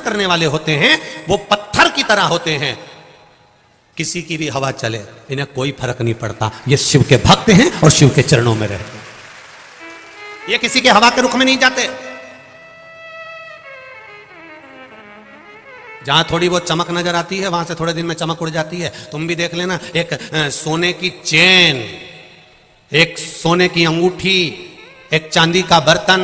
करने वाले होते हैं वो पत्थर की तरह होते हैं, किसी की भी हवा चले इन्हें कोई फर्क नहीं पड़ता। ये शिव के भक्त हैं और शिव के चरणों में रहते हैं, ये किसी के हवा के रुख में नहीं जाते। जहां थोड़ी बहुत चमक नजर आती है वहां से थोड़े दिन में चमक उड़ जाती है। तुम भी देख लेना, एक सोने की चेन, एक सोने की अंगूठी, एक चांदी का बर्तन,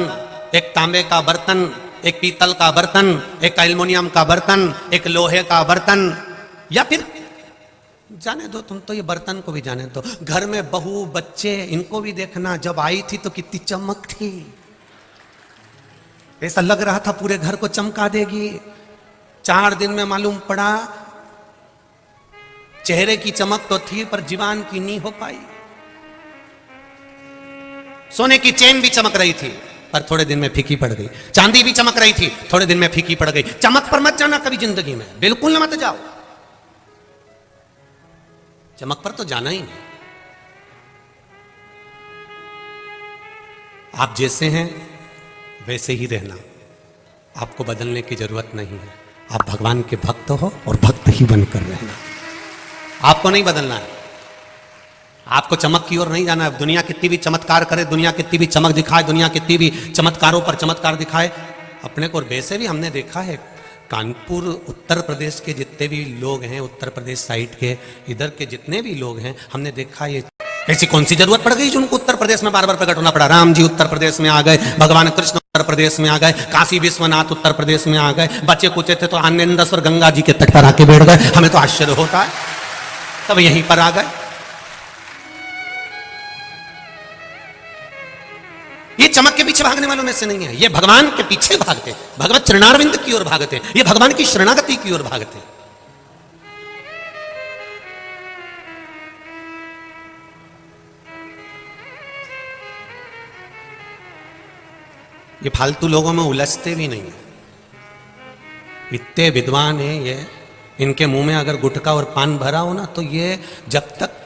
एक तांबे का बर्तन, एक पीतल का बर्तन, एक एल्युमिनियम का बर्तन, एक लोहे का बर्तन, या फिर जाने दो, तुम तो ये बर्तन को भी जाने दो, घर में बहू बच्चे इनको भी देखना, जब आई थी तो कितनी चमक थी, ऐसा लग रहा था पूरे घर को चमका देगी। 4 दिन में मालूम पड़ा चेहरे की चमक तो थी पर जीवन की नहीं हो पाई। सोने की चेन भी चमक रही थी पर थोड़े दिन में फीकी पड़ गई, चांदी भी चमक रही थी थोड़े दिन में फीकी पड़ गई। चमक पर मत जाना कभी जिंदगी में, बिल्कुल मत जाओ, चमक पर तो जाना ही नहीं। आप जैसे हैं वैसे ही रहना, आपको बदलने की जरूरत नहीं है। आप भगवान के भक्त हो और भक्त ही बनकर रहना, आपको नहीं बदलना है, आपको चमक की ओर नहीं जाना है। दुनिया कितनी भी चमत्कार करे, दुनिया कितनी भी चमक दिखाए, दुनिया कितनी भी चमत्कारों पर चमत्कार दिखाए, अपने को वैसे भी हमने देखा है कानपुर उत्तर प्रदेश के जितने भी लोग हैं, उत्तर प्रदेश साइड के इधर के जितने भी लोग हैं, हमने देखा ये ऐसी कौन सी जरूरत पड़ गई जो उनको उत्तर प्रदेश में बार बार प्रकट होना पड़ा। राम जी उत्तर प्रदेश में आ गए, भगवान कृष्ण उत्तर प्रदेश में आ गए, काशी विश्वनाथ उत्तर प्रदेश में आ गए, बच्चे कुचे थे तो आनंदेश्वर गंगा जी के तट पर आके बैठ गए, हमें तो आश्चर्य होता है, सब यहीं पर आ गए। ये चमक के पीछे भागने वालों में से नहीं है, ये भगवान के पीछे भागते, भगवत चरणारविंद की ओर भागते, ये भगवान की शरणागति की ओर भागते। ये फालतू लोगों में उलझते भी नहीं है, इतने विद्वान हैं ये, इनके मुंह में अगर गुटखा और पान भरा हो ना तो ये जब तक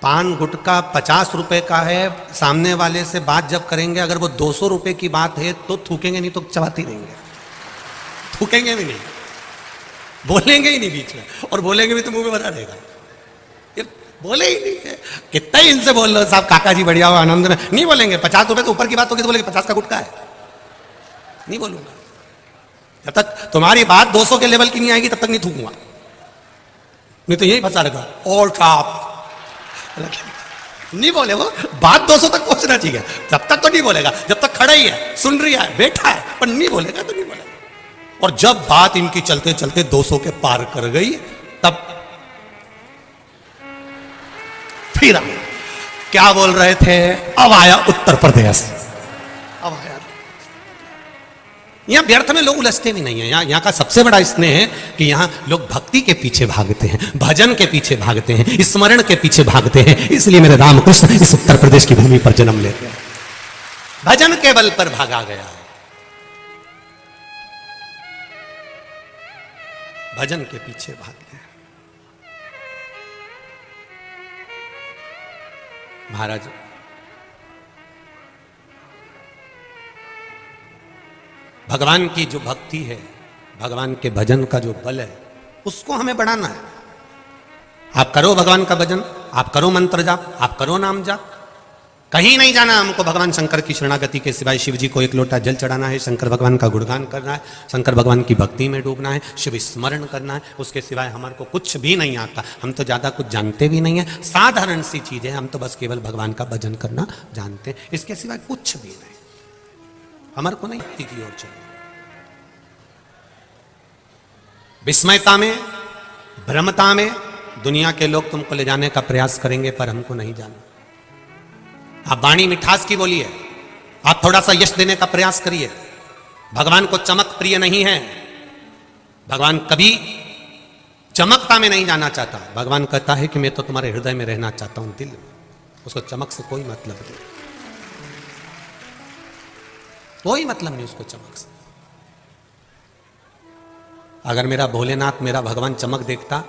पान गुटखा 50 रुपए का है, सामने वाले से बात जब करेंगे अगर वो 200 रुपए की बात है तो थूकेंगे, नहीं तो चबाते रहेंगे, थूकेंगे भी नहीं, बोलेंगे ही नहीं बीच में, और बोलेंगे भी तो मुंह में बता देगा, ये बोले ही नहीं है। कितना ही इनसे बोल लो साहब काका जी बढ़िया हो आनंद में, नहीं बोलेंगे। 50 रुपए से ऊपर की बात होगी तो बोलेंगे 50 का गुटखा है, नहीं बोलूंगा। जब तक तुम्हारी बात 200 के लेवल की नहीं आएगी तब तक नहीं थूकूंगा, नहीं तो यही फंसा रखा और आप नहीं बोले, वो बात 200 तक पहुंचना चाहिए, जब तक तो नहीं बोलेगा, जब तक खड़ा ही है, सुन रही है, बैठा है, पर नहीं बोलेगा तो नहीं बोलेगा। और जब बात इनकी चलते चलते 200 के पार कर गई तब फिर क्या बोल रहे थे, अब आया उत्तर प्रदेश, अब आया। यहां व्यर्थ में लोग उलझते भी नहीं है, यहाँ का सबसे बड़ा स्नेह है कि यहाँ लोग भक्ति के पीछे भागते हैं, भजन के पीछे भागते हैं, स्मरण के पीछे भागते हैं। इसलिए मेरे रामकृष्ण इस उत्तर प्रदेश की भूमि पर जन्म लेते हैं, भजन के बल पर भागा गया, भजन के पीछे भागे। महाराज भगवान की जो भक्ति है, भगवान के भजन का जो बल है, उसको हमें बढ़ाना है। आप करो भगवान का भजन, आप करो मंत्र जाप, आप करो नाम जाप, कहीं नहीं जाना हमको भगवान शंकर की शरणागति के सिवाय। शिव जी को एक लोटा जल चढ़ाना है, शंकर भगवान का गुणगान करना है, शंकर भगवान की भक्ति में डूबना है, शिव स्मरण करना है, उसके सिवाय हमारे को कुछ भी नहीं आता। हम तो ज़्यादा कुछ जानते भी नहीं है, साधारण सी चीज़ है, हम तो बस केवल भगवान का भजन करना जानते हैं, इसके सिवाय कुछ भी नहीं, हमारे को नहीं भक्ति की ओर चलो। विस्मयता में, भ्रमता में दुनिया के लोग तुमको ले जाने का प्रयास करेंगे पर हमको नहीं जाना। आप वाणी मिठास की बोलिए, आप थोड़ा सा यश देने का प्रयास करिए। भगवान को चमक प्रिय नहीं है, भगवान कभी चमकता में नहीं जाना चाहता। भगवान कहता है कि मैं तो तुम्हारे हृदय में रहना चाहता हूं, दिल में। उसको चमक से कोई मतलब नहीं, कोई मतलब नहीं उसको चमक से। अगर मेरा भोलेनाथ, मेरा भगवान चमक देखता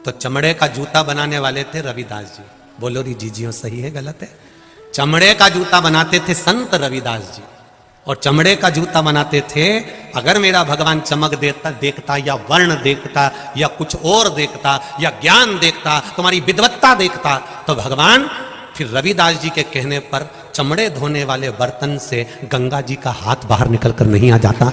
तो चमड़े का जूता बनाने वाले थे रविदास जी। बोलो री जी, सही है गलत है? चमड़े का जूता बनाते थे संत रविदास जी, और चमड़े का जूता बनाते थे। अगर मेरा भगवान चमक देखता या वर्ण देखता या कुछ और देखता या ज्ञान देखता, तुम्हारी विद्वत्ता देखता, तो भगवान फिर रविदास जी के कहने पर चमड़े धोने वाले बर्तन से गंगा जी का हाथ बाहर निकलकर नहीं आ जाता।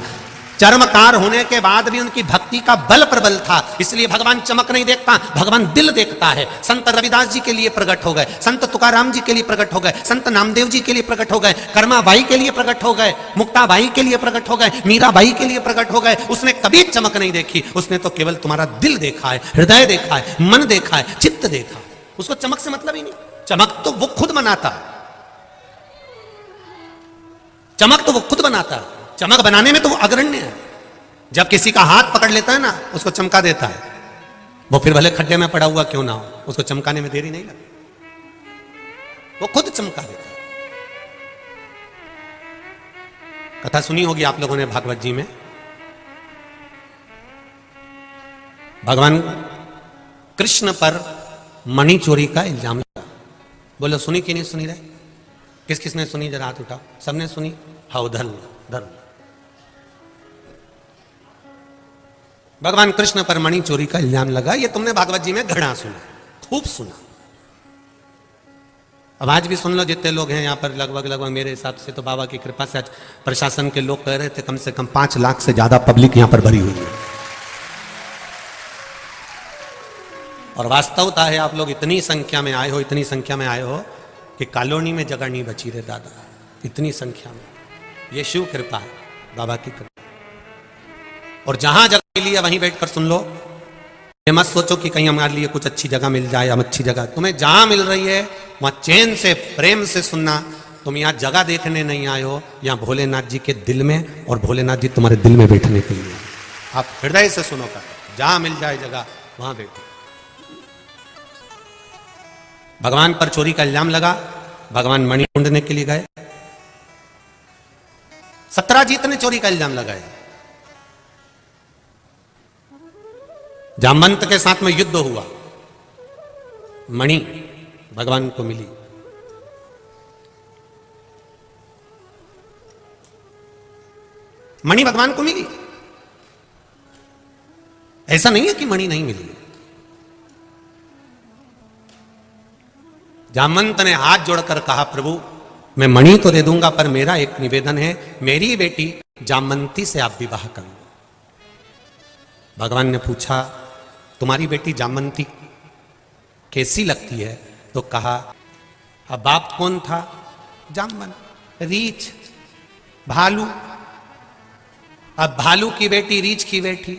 चर्मकार होने के बाद भी उनकी भक्ति का बल प्रबल था, इसलिए भगवान चमक नहीं देखता, भगवान दिल देखता है। संत रविदास जी के लिए प्रकट हो गए, संत तुकाराम जी के लिए प्रकट हो गए, संत नामदेव जी के लिए प्रकट हो गए, कर्माबाई के लिए प्रकट हो गए, मुक्ताबाई के लिए प्रकट हो गए, मीराबाई के लिए प्रकट हो गए। उसने कभी चमक नहीं देखी, उसने तो केवल तुम्हारा दिल देखा है, हृदय देखा है, मन देखा है, चित्त देखा। उसको चमक से मतलब ही नहीं। चमक तो वो खुद बनाता है, चमक तो वो खुद बनाता है, चमक बनाने में तो वो अग्रण्य है। जब किसी का हाथ पकड़ लेता है ना, उसको चमका देता है, वो फिर भले खड्डे में पड़ा हुआ क्यों ना हो, उसको चमकाने में देरी नहीं लगती, वो खुद चमका देता है। कथा सुनी होगी आप लोगों ने भागवत जी में, भगवान कृष्ण पर मणि चोरी का इल्जाम लगा। बोलो सुनी कि नहीं सुनी रहे? किस किसने सुनी? जरा हाथ उठाओ। सबने सुनी? हाँ, धर्म धर्म। भगवान कृष्ण पर मणि चोरी का इल्जाम लगा। ये तुमने भागवत जी में घड़ा सुना, खूब सुना। अब आज भी सुन लो, जितने लोग हैं यहाँ पर, लगभग मेरे हिसाब से तो बाबा की कृपा से आज प्रशासन के लोग कह रहे थे कम से कम 5 लाख से ज्यादा पब्लिक यहाँ पर भरी हुई है। और वास्तवता है आप लोग इतनी संख्या में आए हो, इतनी संख्या में आए हो कि कॉलोनी में जगह नहीं बची रे दादा, इतनी संख्या में। ये शिव कृपा है, बाबा की कृपा। और जहां जगह मिली है वहीं बैठकर सुन लो। ये मत सोचो कि कहीं हमारे लिए कुछ अच्छी जगह मिल जाए, हम अच्छी जगह, तुम्हें जहां मिल रही है वहां चैन से प्रेम से सुनना। तुम यहाँ जगह देखने नहीं आए हो, यहाँ भोलेनाथ जी के दिल में, और भोलेनाथ जी तुम्हारे दिल में बैठने के लिए। आप हृदय से सुनो कर, जहां मिल जाए जगह वहां बैठो। भगवान पर चोरी का इल्जाम लगा, भगवान मणि ढूंढने के लिए गए। सत्राजीत ने चोरी का इल्जाम लगाया। जामवंत के साथ में युद्ध हुआ, मणि भगवान को मिली। मणि भगवान को मिली, ऐसा नहीं है कि मणि नहीं मिली। जामवंत ने हाथ जोड़कर कहा, प्रभु मैं मणि तो दे दूंगा, पर मेरा एक निवेदन है, मेरी बेटी जामवंती से आप विवाह कर लो। भगवान ने पूछा, तुम्हारी बेटी जामवंती कैसी लगती है? तो कहा, अब बाप कौन था? जामवंत, रीछ, भालू। अब भालू की बेटी, रीछ की बेटी,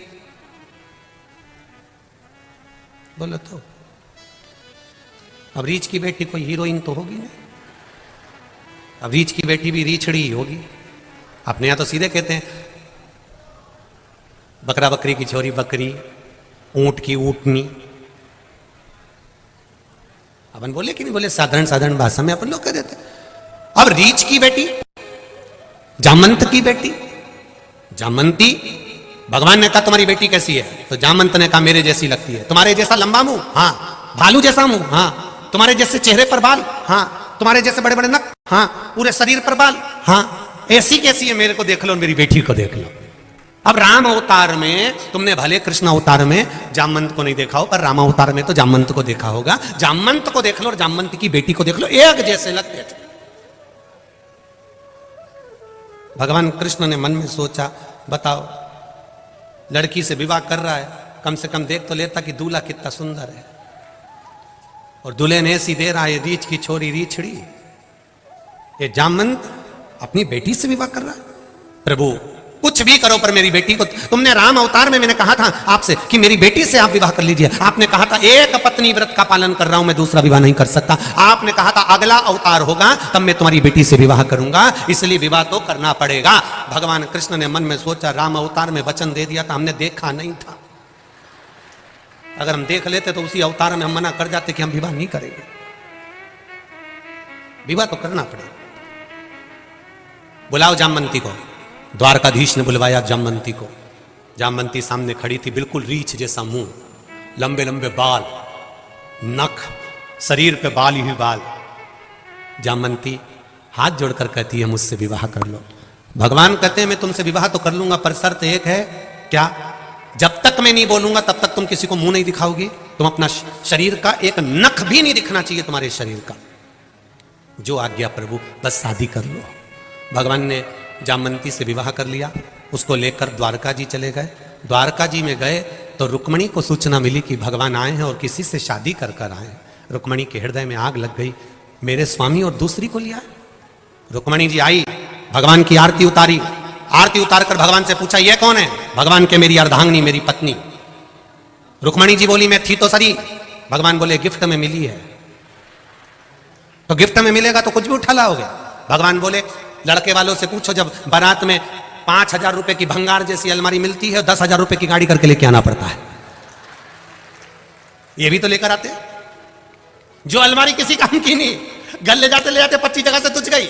बोलो तो। अब रीछ की बेटी कोई हीरोइन तो होगी नहीं, अब रीछ की बेटी भी रीछड़ी ही होगी। अपने यहां तो सीधे कहते हैं, बकरा बकरी की छोरी बकरी, ऊंट की ऊंटनी। अपन बोले कि नहीं बोले? साधारण साधारण भाषा में अपन लोग कह देते। अब रीछ की बेटी, जामवंत की बेटी, जामवंती। भगवान ने कहा तुम्हारी बेटी कैसी है? तो जामवंत ने कहा मेरे जैसी लगती है। तुम्हारे जैसा लंबा मुंह? हाँ। भालू जैसा मुंह? हाँ। तुम्हारे जैसे चेहरे पर बाल? हाँ। तुम्हारे जैसे बड़े बड़े नख? हाँ। पूरे शरीर पर बाल? हाँ। ऐसी कैसी है? मेरे को देख लो, मेरी बेटी को देख लो। अब राम अवतार में तुमने भले कृष्ण अवतार में जामवंत को नहीं देखा हो, पर राम अवतार में तो जामवंत को देखा होगा। जामवंत को देख लो और जामवंत की बेटी को देख लो, एक जैसे लगते थे। भगवान कृष्ण ने मन में सोचा, बताओ लड़की से विवाह कर रहा है, कम से कम देख तो लेता कि दूल्हा कितना सुंदर है। और दूल्हे ने ऐसी दे रहा है, रीछ की छोरी रीछड़ी, ये जामवंत अपनी बेटी से विवाह कर रहा है। प्रभु कुछ भी करो पर मेरी बेटी को, तुमने राम अवतार में मैंने कहा था आपसे कि मेरी बेटी से आप विवाह कर लीजिए। आपने कहा था एक पत्नी व्रत का पालन कर रहा हूं मैं, दूसरा विवाह नहीं कर सकता। आपने कहा था अगला अवतार होगा तब मैं तुम्हारी बेटी से विवाह करूंगा, इसलिए विवाह तो करना पड़ेगा। भगवान कृष्ण ने मन में सोचा, राम अवतार में वचन दे दिया था, हमने देखा नहीं था। अगर हम देख लेते तो उसी अवतार में हम मना कर जाते कि हम विवाह नहीं करेंगे। विवाह तो करना पड़ेगा। बुलाओ जामवंती को। द्वारकाधीश ने बुलवाया जामवंती को। जामवंती सामने खड़ी थी, बिल्कुल रीछ जैसा मुंह, लंबे लंबे बाल, नख, शरीर पे बाल ही बाल। जामवंती हाथ जोड़कर कहती है, मुझसे विवाह कर लो। भगवान कहते हैं मैं तुमसे विवाह तो कर लूंगा, पर शर्त एक है, क्या? जब तक मैं नहीं बोलूंगा तब तक तुम किसी को मुंह नहीं दिखाओगी, तुम अपना शरीर का एक नख भी नहीं दिखना चाहिए तुम्हारे शरीर का। जो आज्ञा प्रभु, बस शादी कर लो। भगवान ने जामवंती से विवाह कर लिया, उसको लेकर द्वारका जी चले गए। द्वारका जी में गए तो रुक्मणी को सूचना मिली कि भगवान आए हैं और किसी से शादी कर कर आए हैं। रुक्मणी के हृदय में आग लग गई, मेरे स्वामी और दूसरी को लिया। रुक्मणी जी आई, भगवान की आरती उतारी, आरती उतार कर भगवान से पूछा ये कौन है? भगवान के मेरी अर्धांगिनी, मेरी पत्नी। रुक्मणी जी बोली मैं थी तो सरी। भगवान बोले गिफ्ट में मिली है। तो गिफ्ट में मिलेगा तो कुछ भी उठा लाओगे? भगवान बोले लड़के वालों से पूछो, जब बारात में 5,000 रुपए की भंगार जैसी अलमारी मिलती है, 10,000 रुपए की गाड़ी करके लेके आना पड़ता है। ये भी तो लेकर आते हैं। जो अलमारी किसी काम की नहीं, घर ले जाते 25 जगह से तुझ गई,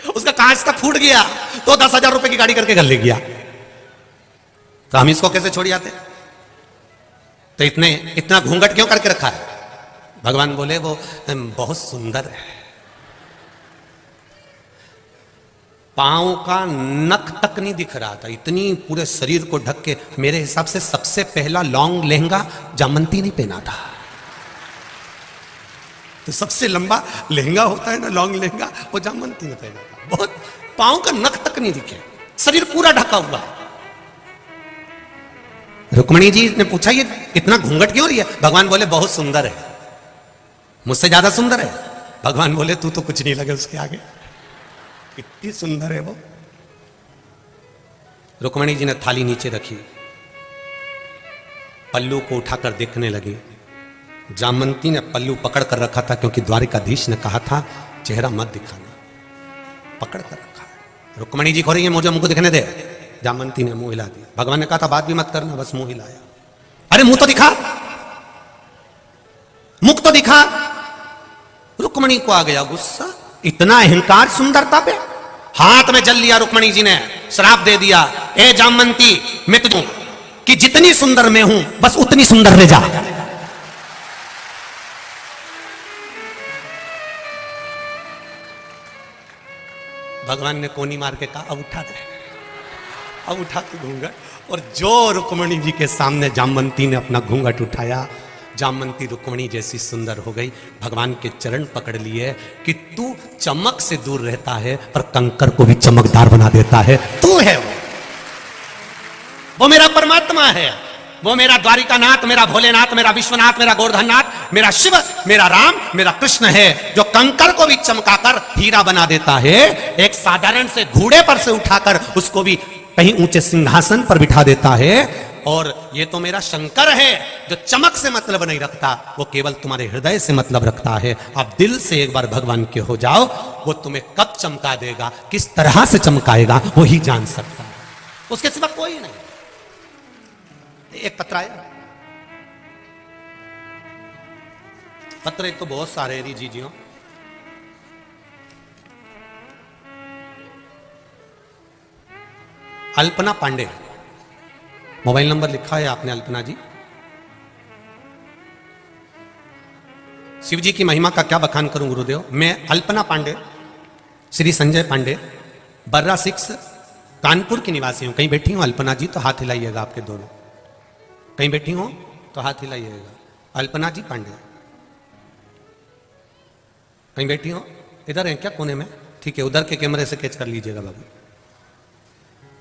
उसका कांच तक फूट गया तो 10,000 रुपए की गाड़ी करके घर ले गया। तो हम इसको कैसे छोड़ जाते? तो इतना घूंघट क्यों करके रखा है? भगवान बोले वो बहुत सुंदर है, पांव का नख तक नहीं दिख रहा था, इतनी पूरे शरीर को ढक के। मेरे हिसाब से सबसे पहला लॉन्ग लहंगा जामवंती ने पहना था। तो सबसे लंबा लहंगा होता है ना, लॉन्ग लहंगा, वो जामवंती ने पहना था। बहुत पांव का नख तक नहीं दिखे, शरीर पूरा ढका हुआ। रुक्मणी जी ने पूछा ये इतना घूंघट क्यों रही है? भगवान बोले बहुत सुंदर है, मुझसे ज्यादा सुंदर है। भगवान बोले तू तो कुछ नहीं लगे उसके आगे, कितनी सुंदर है वो। रुक्मणी जी ने थाली नीचे रखी, पल्लू को उठाकर देखने लगी। जामवंती ने पल्लू पकड़ कर रखा था, क्योंकि द्वारिकाधीश ने कहा था चेहरा मत दिखाना, पकड़ कर रखा है। रुक्मणी जी खोरेंगे, मुझे मुंह को दिखने दे। जामवंती ने मुंह हिला दिया। भगवान ने कहा था बात भी मत करना, बस मुंह हिलाया। अरे मुंह तो दिखा, मुख तो दिखा। रुक्मणी को आ गया गुस्सा, इतना अहंकार सुंदरता पे। हाथ में जल लिया रुक्मणी जी ने, श्राप दे दिया, ए जामवंती मैं तुझे कि जितनी सुंदर मैं हूं बस उतनी सुंदर रह जा। भगवान ने कोनी मार के कहा अब उठा दे, अब उठा के घूंघट। और जो रुक्मणी जी के सामने जामवंती ने अपना घूंघट उठाया, जामवंती रुक्मणी जैसी सुंदर हो गई। भगवान के चरण पकड़ लिए कि तू चमक से दूर रहता है पर कंकर को भी चमकदार बना देता है। तू है वो मेरा परमात्मा है, वो मेरा द्वारिकानाथ, मेरा भोलेनाथ, मेरा विश्वनाथ, मेरा गोवर्धननाथ, मेरा शिव, मेरा राम, मेरा कृष्ण है, जो कंकर को भी चमकाकर हीरा बना देता है। एक साधारण से घोड़े पर से उठाकर उसको भी कहीं ऊंचे सिंहासन पर बिठा देता है। और ये तो मेरा शंकर है जो चमक से मतलब नहीं रखता, वो केवल तुम्हारे हृदय से मतलब रखता है। आप दिल से एक बार भगवान के हो जाओ, वो तुम्हें कब चमका देगा, किस तरह से चमकाएगा वो ही जान सकता है, उसके सिवा कोई नहीं। एक पत्र आया, पत्र एक तो बहुत सारे जीजियों। अल्पना पांडे, मोबाइल नंबर लिखा है आपने अल्पना जी। शिव जी की महिमा का क्या बखान करूं गुरुदेव। मैं अल्पना पांडे, श्री संजय पांडे, बर्रा 6 कानपुर की निवासी हूं। कहीं बैठी हूं अल्पना जी तो हाथ हिलाइएगा, आपके दोनों कहीं बैठी हूं तो हाथ हिलाइएगा। अल्पना जी पांडे कहीं बैठी हो, इधर है क्या कोने में? ठीक है, उधर के कैमरे से कैच कर लीजिएगा बाबू।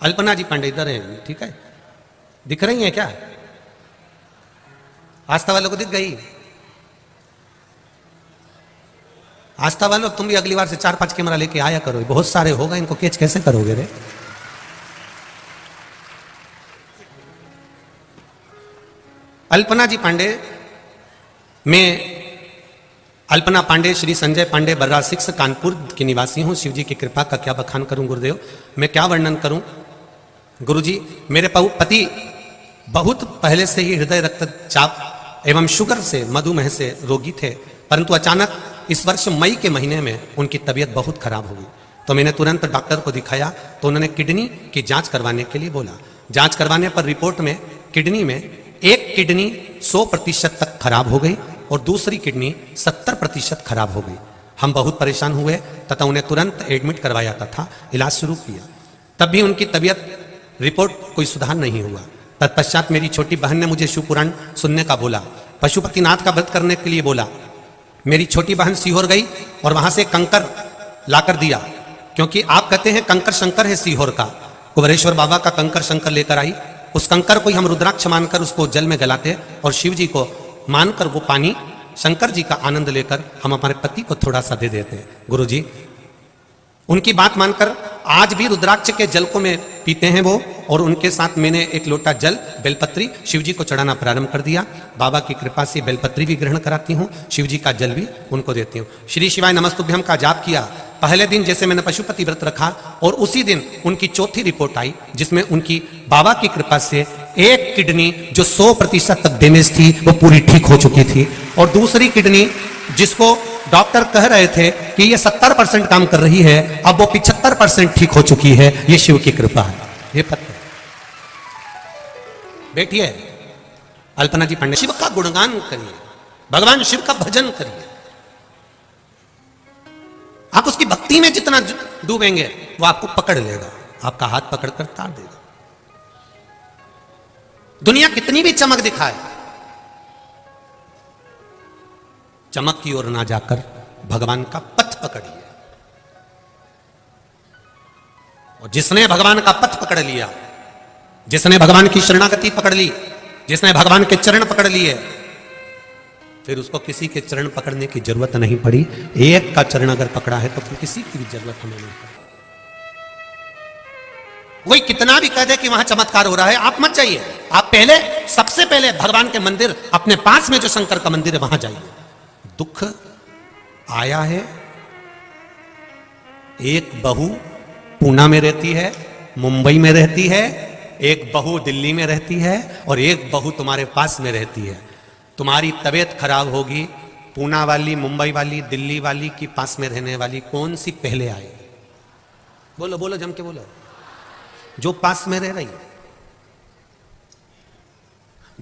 अल्पना जी पांडे इधर है, ठीक है, दिख रही हैं क्या? आस्था वालों को दिख गई? आस्था वालों तुम भी अगली बार से 4-5 कैमरा लेके आया करो, बहुत सारे होगा, इनको कैच कैसे करोगे रे? अल्पना जी पांडे, मैं अल्पना पांडे, श्री संजय पांडे, बर्रा 6 कानपुर की निवासी हूं। शिव जी की कृपा का क्या बखान करूं गुरुदेव, मैं क्या वर्णन करूं गुरुजी। मेरे पति बहुत पहले से ही हृदय रक्तचाप एवं शुगर से, मधुमेह से रोगी थे, परंतु अचानक इस वर्ष मई के महीने में उनकी तबीयत बहुत खराब हो गई। तो मैंने तुरंत डॉक्टर को दिखाया, तो उन्होंने किडनी की जांच करवाने के लिए बोला। जांच करवाने पर रिपोर्ट में किडनी में एक किडनी 100% तक खराब हो गई और दूसरी किडनी 70% खराब हो गई। हम बहुत परेशान हुए तथा उन्हें तुरंत एडमिट करवाया तथा इलाज शुरू किया। तब भी उनकी तबीयत रिपोर्ट कोई सुधार नहीं हुआ। तत्पश्चात मेरी छोटी बहन ने मुझे शिव पुराण सुनने का बोला, पशुपतिनाथ का व्रत करने के लिए बोला। मेरी छोटी बहन सीहोर गई और वहां से कंकर लाकर दिया, क्योंकि आप कहते हैं कंकर शंकर है सीहोर का। कुबेरेश्वर बाबा का कंकर शंकर लेकर आई। उस कंकर को ही हम रुद्राक्ष मानकर उसको जल में गलाते और शिव जी को मानकर वो पानी शंकर जी का आनंद लेकर हम हमारे पति को थोड़ा सा दे देते हैं। गुरु जी उनकी बात मानकर आज भी रुद्राक्ष के जल को मैं पीते हैं वो, और उनके साथ मैंने एक लोटा जल बेलपत्री शिव जी को चढ़ाना प्रारंभ कर दिया। बाबा की कृपा से बेलपत्री भी ग्रहण कराती हूँ, शिव जी का जल भी उनको देती हूँ। श्री शिवाय नमस्तुभ्यम का जाप किया। पहले दिन जैसे मैंने पशुपति व्रत रखा और उसी दिन उनकी चौथी रिपोर्ट आई, जिसमें उनकी बाबा की कृपा से एक किडनी जो 100% तक डैमेज थी वो पूरी ठीक हो चुकी थी, और दूसरी किडनी जिसको डॉक्टर कह रहे थे कि ये 70% काम कर रही है, अब वो 75% ठीक हो चुकी है। ये शिव की कृपा है। ये पत्थर बैठिए, अल्पना जी पंडित, शिव का गुणगान करिए, भगवान शिव का भजन करिए। आप उसकी भक्ति में जितना डूबेंगे वो आपको पकड़ लेगा, आपका हाथ पकड़कर तार देगा। दुनिया कितनी भी चमक दिखाए, चमक की ओर ना जाकर भगवान का पथ पकड़िए। और जिसने भगवान का पथ पकड़ लिया, जिसने भगवान की शरणागति पकड़ ली, जिसने भगवान के चरण पकड़ लिए, फिर उसको किसी के चरण पकड़ने की जरूरत नहीं पड़ी। एक का चरण अगर पकड़ा है तो फिर किसी की भी जरूरत हमें नहीं पड़ी। कोई कितना भी कह दे कि वहां चमत्कार हो रहा है, आप मत जाइए। आप पहले, सबसे पहले भगवान के मंदिर, अपने पास में जो शंकर का मंदिर है वहां जाइए। दुख आया है, एक बहू पूना में रहती है, मुंबई में रहती है, एक बहू दिल्ली में रहती है, और एक बहू तुम्हारे पास में रहती है। तुम्हारी तबीयत खराब होगी, पूना वाली, मुंबई वाली, दिल्ली वाली की पास में रहने वाली कौन सी पहले आएगी? बोलो बोलो, जम के बोलो। जो पास में रह रही है।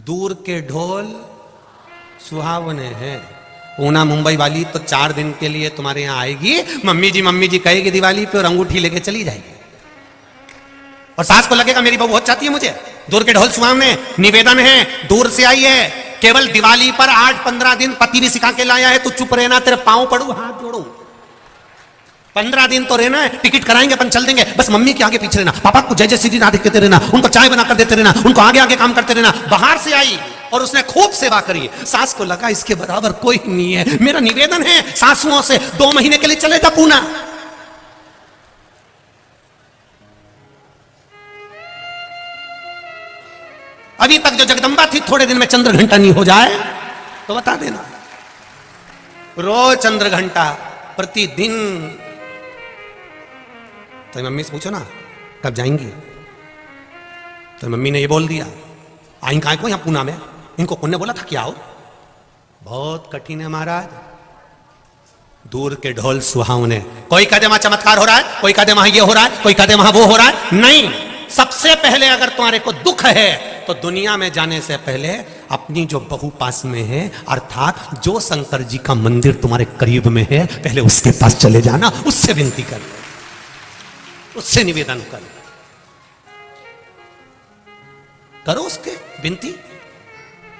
दूर के ढोल सुहावने हैं। पूना मुंबई वाली तो 4 दिन के लिए तुम्हारे यहां आएगी, मम्मी जी कहेगी दिवाली पे, और अंगूठी लेके चली जाएगी। और सास को लगेगा मेरी बहू बहुत चाहती है मुझे। दूर के ढोल सुहावने, निवेदन है, दूर से आई है, केवल दिवाली पर 8-15 दिन पति भी सिखा के लाया है, तू चुप रहना, तेरे पांव पड़ू, हाथ जोड़ू। 15 दिन तो रहना है, टिकट कराएंगे, अपन चल देंगे, बस मम्मी के आगे पीछे रहना, पापा को जय जय श्री राधे कहते रहना, उनको चाय बना कर देते रहना, उनको आगे आगे काम करते रहना। बाहर से आई और उसने खूब सेवा करी, सास को लगा इसके बराबर कोई नहीं है। मेरा निवेदन है सासुओं से, 2 महीने के लिए चले जा पूना। अभी तक जो जगदंबा थी, थोड़े दिन में चंद्र घंटा नहीं हो जाए तो बता देना। रोज चंद्र घंटा प्रतिदिन। तो मम्मी से पूछो ना कब जाएंगी, तो मम्मी ने ये बोल दिया, आई कहाँ को यहाँ पूना में, इनको कौन ने बोला था कि आओ। बहुत कठिन है महाराज। दूर के ढोल सुहावने। कोई कहते वहां चमत्कार हो रहा है, कोई कहते वहां ये हो रहा है, कोई कहते वहां वो हो रहा है। नहीं, सबसे पहले अगर तुम्हारे को दुख है तो दुनिया में जाने से पहले अपनी जो बहू पास में है, अर्थात जो शंकर जी का मंदिर तुम्हारे करीब में है, पहले उसके पास चले जाना, उससे विनती कर, उससे निवेदन करो, उसके विनती।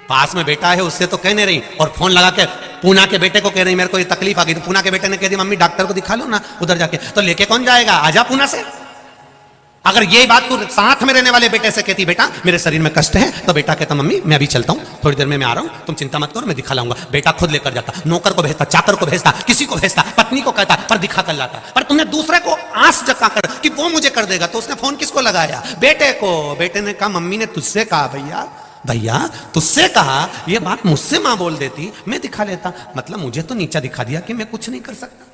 पास में बेटा है उससे तो कहने रही, और फोन लगा के पूना के बेटे को कह रही मेरे को ये तकलीफ आ गई, तो पूना के बेटे ने कह दी मम्मी डॉक्टर को दिखा लो ना उधर जाके। तो लेके कौन जाएगा, आजा पूना से। अगर यही बात तू साथ में रहने वाले बेटे से कहती बेटा मेरे शरीर में कष्ट है, तो बेटा कहता मम्मी मैं अभी चलता हूं, थोड़ी देर में मैं आ रहा हूं, तुम चिंता मत करो, मैं दिखा लाऊंगा। बेटा खुद लेकर जाता, नौकर को भेजता, चाकर को भेजता, किसी को भेजता, पत्नी को कहता, पर दिखा कर लाता। पर तुमने दूसरे को आस जताकर कि वो मुझे कर देगा, तो उसने फोन किसको लगाया, बेटे को। बेटे ने कहा मम्मी ने तुझसे कहा, भैया तुझसे कहा, ये बात मुझसे मां बोल देती, मैं दिखा लेता। मतलब मुझे तो नीचा दिखा दिया कि मैं कुछ नहीं कर सकता।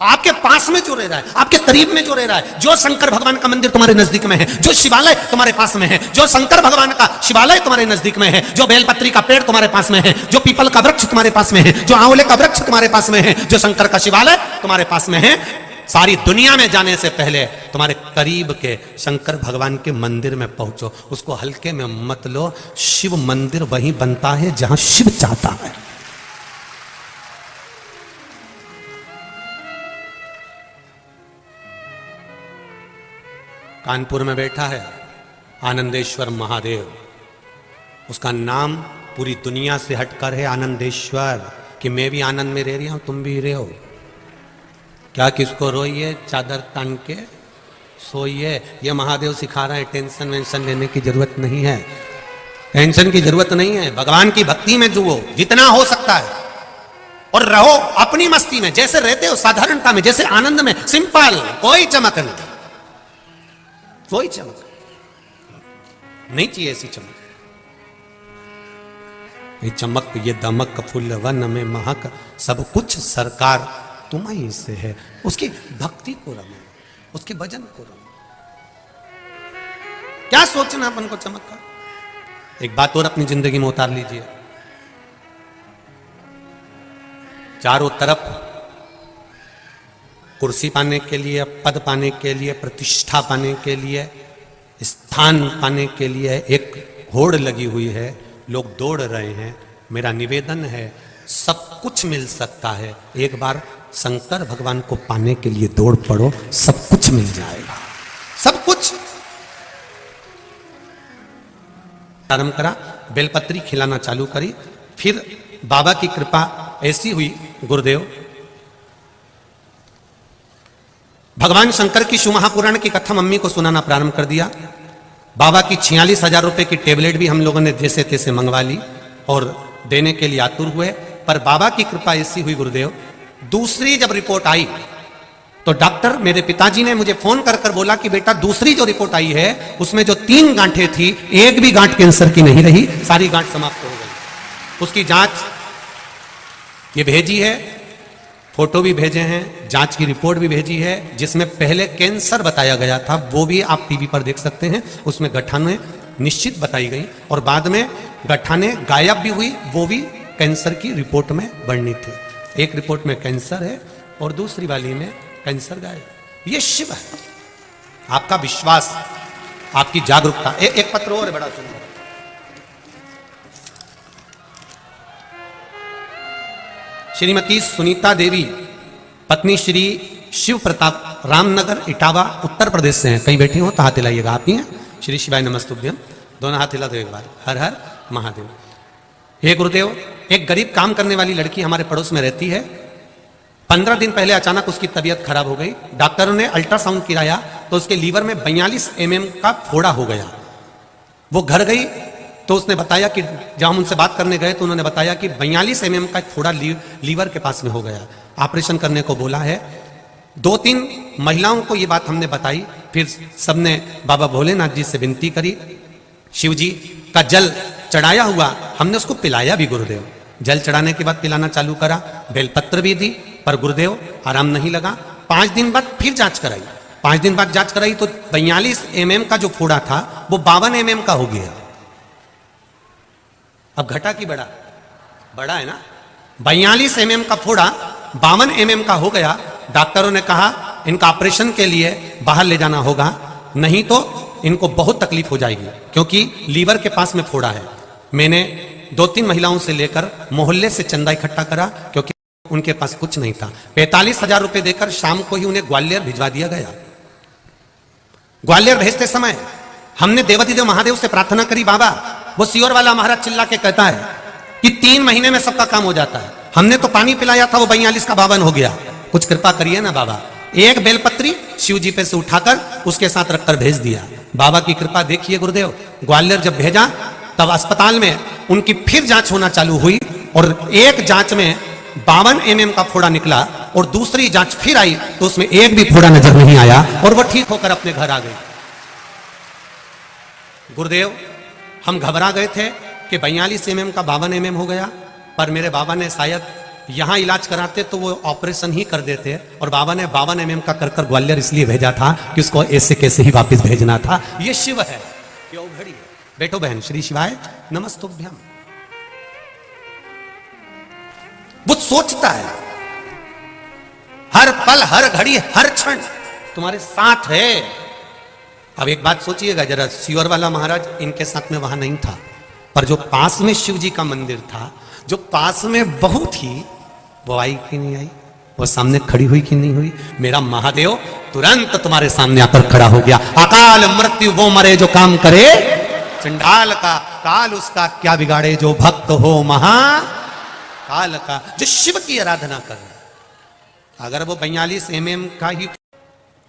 आपके पास में जो रह रहा है, आपके करीब में जो रह रहा है, जो शंकर भगवान का मंदिर तुम्हारे नजदीक में है, जो शिवालय तुम्हारे पास में है, जो शंकर भगवान का शिवालय तुम्हारे नजदीक में है, जो बेलपत्री का पेड़ तुम्हारे पास में है, जो पीपल का वृक्ष तुम्हारे पास में है, जो आंवले का वृक्ष तुम्हारे पास में है, जो शंकर का शिवालय तुम्हारे पास में है, सारी दुनिया में जाने से पहले तुम्हारे करीब के शंकर भगवान के मंदिर में पहुंचो। उसको हल्के में मत लो। शिव मंदिर वहीं बनता है जहां शिव चाहता है। कानपुर में बैठा है आनंदेश्वर महादेव। उसका नाम पूरी दुनिया से हटकर है आनंदेश्वर, कि मैं भी आनंद में रह रही हूं, तुम भी रहे हो। क्या किसको रोइए, चादर तान के सोइए। ये महादेव सिखा रहा है टेंशन वेंशन लेने की जरूरत नहीं है, टेंशन की जरूरत नहीं है। भगवान की भक्ति में जुओ जितना हो सकता है, और रहो अपनी मस्ती में, जैसे रहते हो साधारणता में, जैसे आनंद में, सिंपल, कोई चमक नहीं, कोई चमक नहीं चाहिए ऐसी चमक। ये चमक, ये दमक, फूल वन में महक, सब कुछ सरकार तुम्हीं से है। उसकी भक्ति को रमो, उसके भजन को रमो। क्या सोचना अपन को चमक का। एक बात और अपनी जिंदगी में उतार लीजिए, चारों तरफ कुर्सी पाने के लिए, पद पाने के लिए, प्रतिष्ठा पाने के लिए, स्थान पाने के लिए एक होड़ लगी हुई है, लोग दौड़ रहे हैं। मेरा निवेदन है, सब कुछ मिल सकता है, एक बार शंकर भगवान को पाने के लिए दौड़ पड़ो, सब कुछ मिल जाएगा, सब कुछ। प्रारंभ करा, बेलपत्री खिलाना चालू करी, फिर बाबा की कृपा ऐसी हुई, गुरुदेव भगवान शंकर की शिव महापुराण की कथा मम्मी को सुनाना प्रारंभ कर दिया। बाबा की 46,000 रुपए की टेबलेट भी हम लोगों ने जैसे तैसे मंगवा ली और देने के लिए आतुर हुए। पर बाबा की कृपा ऐसी हुई गुरुदेव, दूसरी जब रिपोर्ट आई तो डॉक्टर मेरे पिताजी ने मुझे फोन कर कर बोला कि बेटा दूसरी जो रिपोर्ट आई है उसमें जो 3 गांठें थी, एक भी गांठ कैंसर की नहीं रही, सारी गांठ समाप्त हो गई। उसकी जांच ये भेजी है, फोटो भी भेजे हैं, जांच की रिपोर्ट भी भेजी है, जिसमें पहले कैंसर बताया गया था, वो भी आप टीवी पर देख सकते हैं। उसमें गठाने निश्चित बताई गई और बाद में गठाने गायब भी हुई, वो भी कैंसर की रिपोर्ट में बढ़नी थी। एक रिपोर्ट में कैंसर है और दूसरी वाली में कैंसर गायब। ये शिव है, आपका विश्वास, आपकी जागरूकता। एक पत्र और है बड़ा सुंदर, श्रीमती सुनीता देवी, पत्नी श्री शिव प्रताप, रामनगर इटावा उत्तर प्रदेश से हैं। कहीं बैठी हो तो हाथ हिलाइएगा, आप ही हैं। श्री शिवाय नमस्तुभ्यम, दोनों हाथ हिला दो एक बार। हर हर महादेव। हे गुरुदेव, एक गरीब काम करने वाली लड़की हमारे पड़ोस में रहती है। 15 दिन पहले अचानक उसकी तबीयत खराब हो गई। डॉक्टरों ने अल्ट्रासाउंड कराया तो उसके लीवर में 42 mm का फोड़ा हो गया। वो घर गई तो उसने बताया कि जब हम उनसे बात करने गए तो उन्होंने बताया कि 42 mm का फोड़ा लीवर के पास में हो गया, ऑपरेशन करने को बोला है। 2-3 महिलाओं को ये बात हमने बताई, फिर सबने बाबा भोलेनाथ जी से विनती करी। शिव जी का जल चढ़ाया हुआ, हमने उसको पिलाया भी गुरुदेव। जल चढ़ाने के बाद पिलाना चालू करा, बेलपत्र भी दी, पर गुरुदेव आराम नहीं लगा। 5 दिन बाद फिर जांच कराई, 5 दिन बाद जांच कराई तो 42 mm का जो फोड़ा था वो 52 mm का हो गया। अब घटा की बड़ा, बड़ा है ना। 42 mm का फोड़ा 52 mm का हो गया। डॉक्टरों ने कहा इनका ऑपरेशन के लिए बाहर ले जाना होगा, नहीं तो इनको बहुत तकलीफ हो जाएगी, क्योंकि लीवर के पास में फोड़ा है। मैंने 2-3 महिलाओं से लेकर मोहल्ले से चंदा इकट्ठा करा, क्योंकि उनके पास कुछ नहीं था। 45,000 रुपए देकर शाम को ही उन्हें ग्वालियर भिजवा दिया गया। ग्वालियर भेजते समय हमने देवतीदेव महादेव से प्रार्थना करी, बाबा वो सियोर वाला महाराज चिल्ला के कहता है कि 3 महीने में सबका काम हो जाता है। हमने तो पानी पिलाया था, वो 42 का 52 हो गया। कुछ कृपा करिए ना बाबा। एक बेलपत्री शिव जी पे से उठाकर उसके साथ रखकर भेज दिया। बाबा की कृपा देखिए गुरुदेव। ग्वालियर जब भेजा तब अस्पताल में उनकी फिर जांच होना चालू हुई और एक जांच में 52 mm का फोड़ा निकला और दूसरी जांच फिर आई तो उसमें एक भी फोड़ा नजर नहीं आया और वो ठीक होकर अपने घर आ गई। गुरुदेव हम घबरा गए थे कि 42 mm का 52 mm हो गया, पर मेरे बाबा ने शायद यहां इलाज कराते तो वो ऑपरेशन ही कर देते, और बाबा ने 52 mm का कर कर ग्वालियर इसलिए भेजा था कि उसको ऐसे कैसे ही वापस भेजना था। ये शिव है, ये घड़ी है। बैठो बहन, श्री शिवाय नमस्तुभ्यम। वो सोचता है हर पल, हर घड़ी, हर क्षण तुम्हारे साथ है। अब एक बात सोचिएगा जरा, सियोर वाला महाराज इनके साथ में वहां नहीं था, पर जो पास में शिव जी का मंदिर था, जो पास में बहू थी, वो आई कि नहीं आई? वो सामने खड़ी हुई कि नहीं हुई? मेरा महादेव तुरंत तुम्हारे सामने आकर खड़ा हो गया। अकाल मृत्यु वो मरे जो काम करे, चंडाल का काल उसका क्या बिगाड़े, जो भक्त हो महा काल का, जो शिव की आराधना कर रहे। अगर वो 42 mm का ही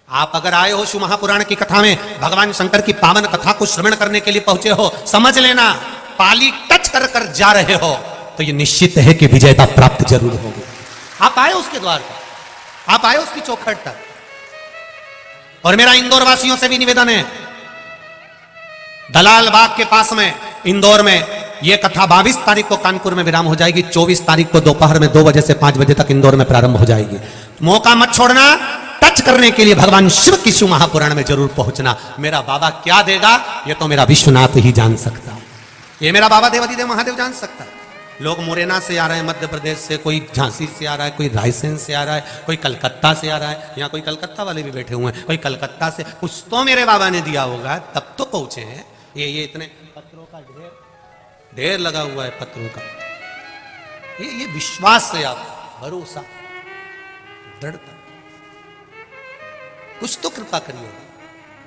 आप अगर आए हो शिव महापुराण की कथा में, भगवान शंकर की पावन कथा को श्रवण करने के लिए पहुंचे हो, समझ लेना पाली टच कर कर जा रहे हो तो ये निश्चित है कि विजयता प्राप्त जरूर होगी। आप आए उसके द्वार पर, आप आए उसकी चौखट तक। और मेरा इंदौर वासियों से भी निवेदन है, दलाल बाग के पास में इंदौर में यह कथा 22 तारीख को कानपुर में विराम हो जाएगी, 24 तारीख को दोपहर में 2 बजे से 5 बजे तक इंदौर में प्रारंभ हो जाएगी। मौका मत छोड़ना, टच करने के लिए भगवान शिव की शिव महापुराण में जरूर पहुंचना। मेरा बाबा क्या देगा ये तो मेरा विश्वनाथ ही जान सकता, ये मेरा बाबा देवाधिदेव महादेव जान सकता। लोग मुरैना से आ रहे हैं, मध्य प्रदेश से, कोई झांसी से आ रहा है, कोई रायसेन से आ रहा है, कोई कलकत्ता से आ रहा है, यहाँ कोई कलकत्ता वाले भी बैठे हुए हैं, कोई कलकत्ता से, कुछ तो मेरे बाबा ने दिया होगा तब तो पहुंचे हैं। ये इतने पत्रों का ढेर लगा हुआ है, पत्रों का, ये विश्वास है, आप भरोसा, दृढ़ता, कुछ तो कृपा करिए।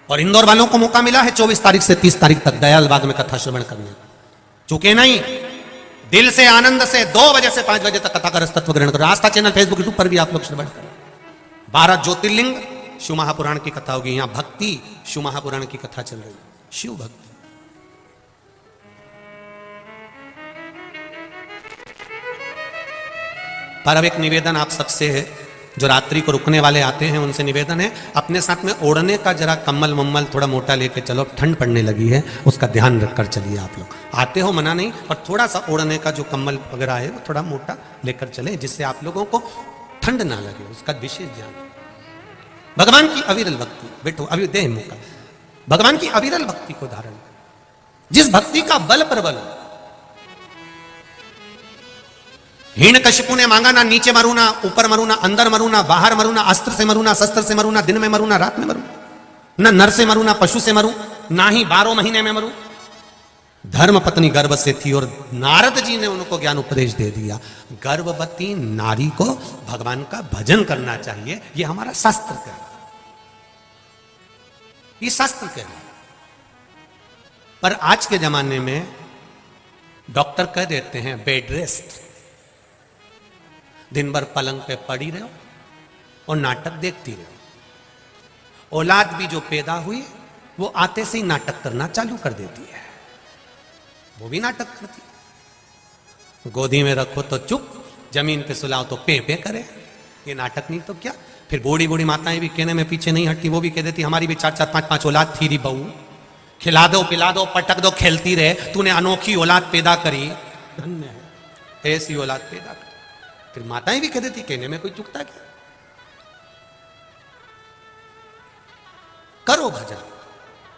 और इंदौर वालों को मौका मिला है 24 तारीख से 30 तारीख तक दयाल बाग में कथा श्रवण करने, चूके नहीं, दिल से आनंद से 2 बजे से 5 बजे तक कथा का रसतत्व ग्रहण करो। आस्था चैनल फेसबुक यूट्यूब पर भी आप लोग श्रवण करें। 12 ज्योतिर्लिंग शिव महापुराण की कथा होगी, यहां भक्ति शिव महापुराण की कथा चल रही है, शिव भक्ति। पर अब एक निवेदन आप सबसे है, जो रात्रि को रुकने वाले आते हैं उनसे निवेदन है, अपने साथ में ओढ़ने का जरा कम्बल मम्मल थोड़ा मोटा लेके चलो, ठंड पड़ने लगी है, उसका ध्यान रखकर चलिए। आप लोग आते हो मना नहीं, पर थोड़ा सा ओढ़ने का जो कम्बल वगैरह है वो थोड़ा मोटा लेकर चले, जिससे आप लोगों को ठंड ना लगे, उसका विशेष ध्यान। भगवान की अविरल भक्ति, बैठो अभी दे मौका, भगवान की अविरल भक्ति को धारण, जिस भक्ति का बल प्रबल, हिरण्यकशिपु ने मांगा ना नीचे मरू ना ऊपर मरू ना अंदर मरू ना बाहर मरू ना अस्त्र से मरू ना शस्त्र से मरू ना दिन में मरू ना रात में मरू ना नर से मरू ना पशु से मरू ना ही 12 महीने में मरू। धर्म पत्नी गर्भ से थी और नारद जी ने उनको ज्ञान उपदेश दे दिया, गर्भवती नारी को भगवान का भजन करना चाहिए, ये हमारा शास्त्र कह रहा है, ये शास्त्र कह रहा है। पर आज के जमाने में डॉक्टर कह देते हैं बेड रेस्ट, दिन भर पलंग पे पड़ी रहो और नाटक देखती रहो। औलाद भी जो पैदा हुई वो आते से ही नाटक करना चालू कर देती है, वो भी नाटक करती है। गोदी में रखो तो चुप, जमीन पे सुलाओ तो पे पे करे, ये नाटक नहीं तो क्या। फिर बूढ़ी बूढ़ी माताएं भी कहने में पीछे नहीं हटती, वो भी कह देती हमारी भी 4-4 5-5 औलाद थी री बहू, खिला दो पिला दो पटक दो खेलती रहे, तूने अनोखी औलाद पैदा करी, धन्य है ऐसी औलाद पैदा करी। फिर माताएं भी कह देती कहने में कोई चुकता क्या, करो भजन,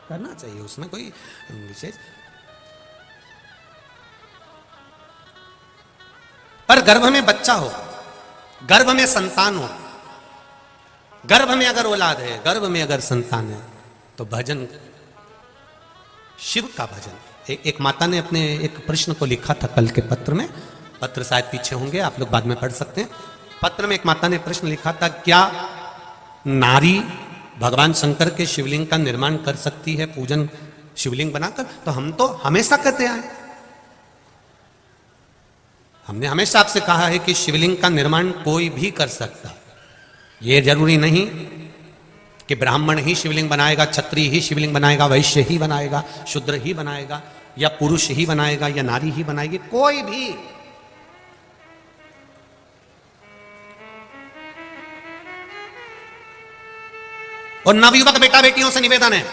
करना चाहिए, उसमें कोई विशेष। पर गर्भ में बच्चा हो, गर्भ में संतान हो, गर्भ में अगर औलाद है, गर्भ में अगर संतान है तो भजन, शिव का भजन। एक माता ने अपने एक प्रश्न को लिखा था कल के पत्र में, पत्र शायद पीछे होंगे, आप लोग बाद में पढ़ सकते हैं। पत्र में एक माता ने प्रश्न लिखा था, क्या नारी भगवान शंकर के शिवलिंग का निर्माण कर सकती है पूजन शिवलिंग बनाकर? तो हम तो हमेशा कहते आए, हमने हमेशा आपसे कहा है कि शिवलिंग का निर्माण कोई भी कर सकता, यह जरूरी नहीं कि ब्राह्मण ही शिवलिंग बनाएगा, क्षत्रिय ही शिवलिंग बनाएगा, वैश्य ही बनाएगा, शूद्र ही बनाएगा, या पुरुष ही बनाएगा, या नारी ही बनाएगी, कोई भी। और नवयुवक बेटा बेटियों से निवेदन है,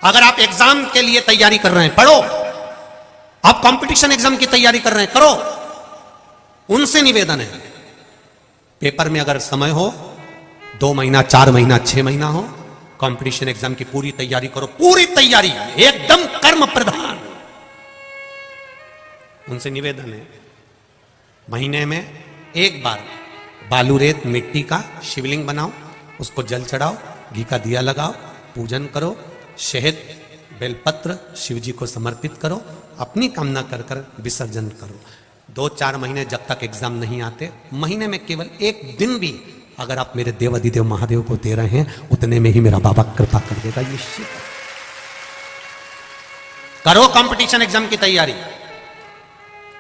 अगर आप एग्जाम के लिए तैयारी कर रहे हैं, पढ़ो, आप कंपटीशन एग्जाम की तैयारी कर रहे हैं, करो, उनसे निवेदन है, पेपर में अगर समय हो 2 महीना 4 महीना 6 महीना हो, कंपटीशन एग्जाम की पूरी तैयारी करो, पूरी तैयारी एकदम कर्म प्रधान। उनसे निवेदन है, महीने में एक बार बालू रेत मिट्टी का शिवलिंग बनाओ, उसको जल चढ़ाओ, घी का दिया लगाओ, पूजन करो, शहद बेलपत्र शिव जी को समर्पित करो, अपनी कामना कर कर विसर्जन करो। 2-4 महीने जब तक एग्जाम नहीं आते, महीने में केवल एक दिन भी अगर आप मेरे देव अधिदेव महादेव को दे रहे हैं, उतने में ही मेरा बाबा कृपा कर देगा। ये निश्चित है। करो कंपटीशन एग्जाम की तैयारी।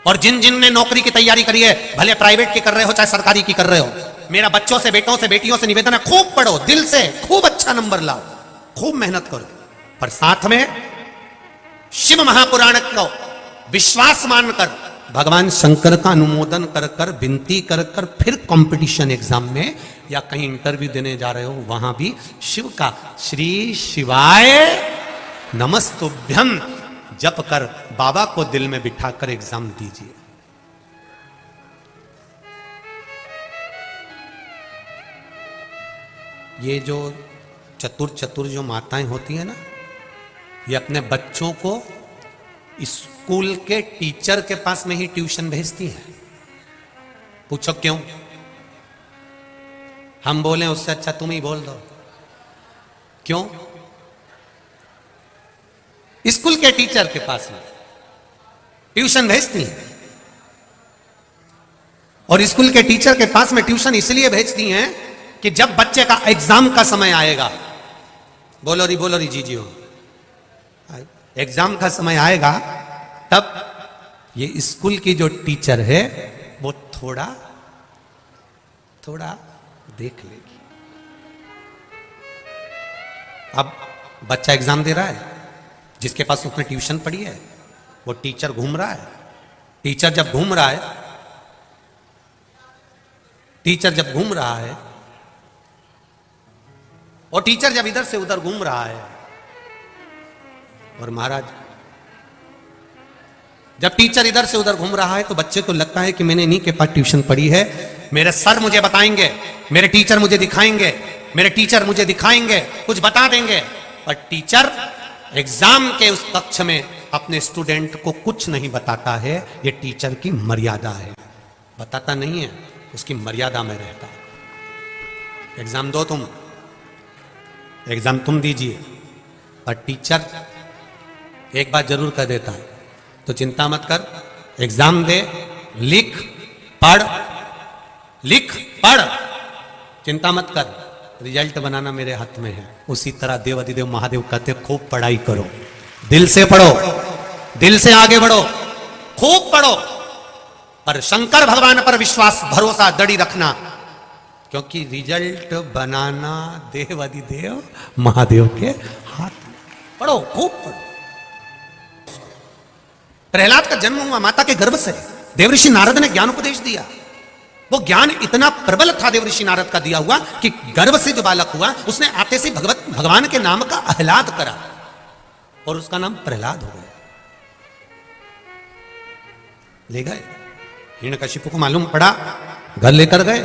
और जिन जिन ने नौकरी की तैयारी करी है, भले प्राइवेट की कर रहे हो चाहे सरकारी की कर रहे हो, मेरा बच्चों से, बेटों से, बेटियों से निवेदन है, खूब पढ़ो, दिल से खूब अच्छा नंबर लाओ, खूब मेहनत करो, पर साथ में शिव महापुराण को विश्वास मानकर भगवान शंकर का अनुमोदन कर कर, विनती कर कर, फिर कंपटीशन एग्जाम में या कहीं इंटरव्यू देने जा रहे हो, वहां भी शिव का श्री शिवाय नमस्तुभ्यम जप कर बाबा को दिल में बिठाकर एग्जाम दीजिए। ये जो चतुर जो माताएं होती है ना, ये अपने बच्चों को स्कूल के टीचर के पास में ही ट्यूशन भेजती है। पूछो क्यों? हम बोले उससे अच्छा तुम ही बोल दो। क्यों? स्कूल के टीचर के पास में ट्यूशन भेजती है। और स्कूल के टीचर के पास में ट्यूशन इसलिए भेजती हैं कि जब बच्चे का एग्जाम का समय आएगा, बोलो री जी जी हो, एग्जाम का समय आएगा, तब ये स्कूल की जो टीचर है वो थोड़ा देख लेगी। अब बच्चा एग्जाम दे रहा है, जिसके पास उसने ट्यूशन पढ़ी है, वो टीचर घूम रहा है। टीचर जब घूम रहा है और टीचर जब इधर से उधर घूम रहा है, और महाराज जब टीचर इधर से उधर घूम रहा है तो बच्चे को लगता है कि मैंने इन्हीं के पास ट्यूशन पढ़ी है, मेरे सर मुझे बताएंगे, मेरे टीचर मुझे दिखाएंगे, कुछ बता देंगे। और टीचर एग्जाम के उस कक्ष में अपने स्टूडेंट को कुछ नहीं बताता है। ये टीचर की मर्यादा है, बताता नहीं है, उसकी मर्यादा में रहता है। एग्जाम दो तुम, एग्जाम तुम दीजिए, पर टीचर एक बात जरूर कह देता है, तो चिंता मत कर, एग्जाम दे, लिख पढ़, चिंता मत कर, रिजल्ट बनाना मेरे हाथ में है। उसी तरह देव अधिदेव महादेव कहते खूब पढ़ाई करो, दिल से पढ़ो, दिल से आगे बढ़ो, खूब पढ़ो, पर शंकर भगवान पर विश्वास, भरोसा, दड़ी रखना, क्योंकि रिजल्ट बनाना देव अधिदेव महादेव के हाथ में। पढ़ो, खूब पढ़ो। प्रहलाद का जन्म हुआ माता के गर्भ से, देवऋषि नारद ने ज्ञान उपदेश दिया। वो ज्ञान इतना प्रबल था देवऋषि नारद का दिया हुआ कि गर्भ से जो बालक हुआ उसने आते से भगवान के नाम का आह्लाद करा और उसका नाम प्रहलाद हो गया। ले गए, हिरण्यकशिपु को मालूम पड़ा, घर लेकर गए,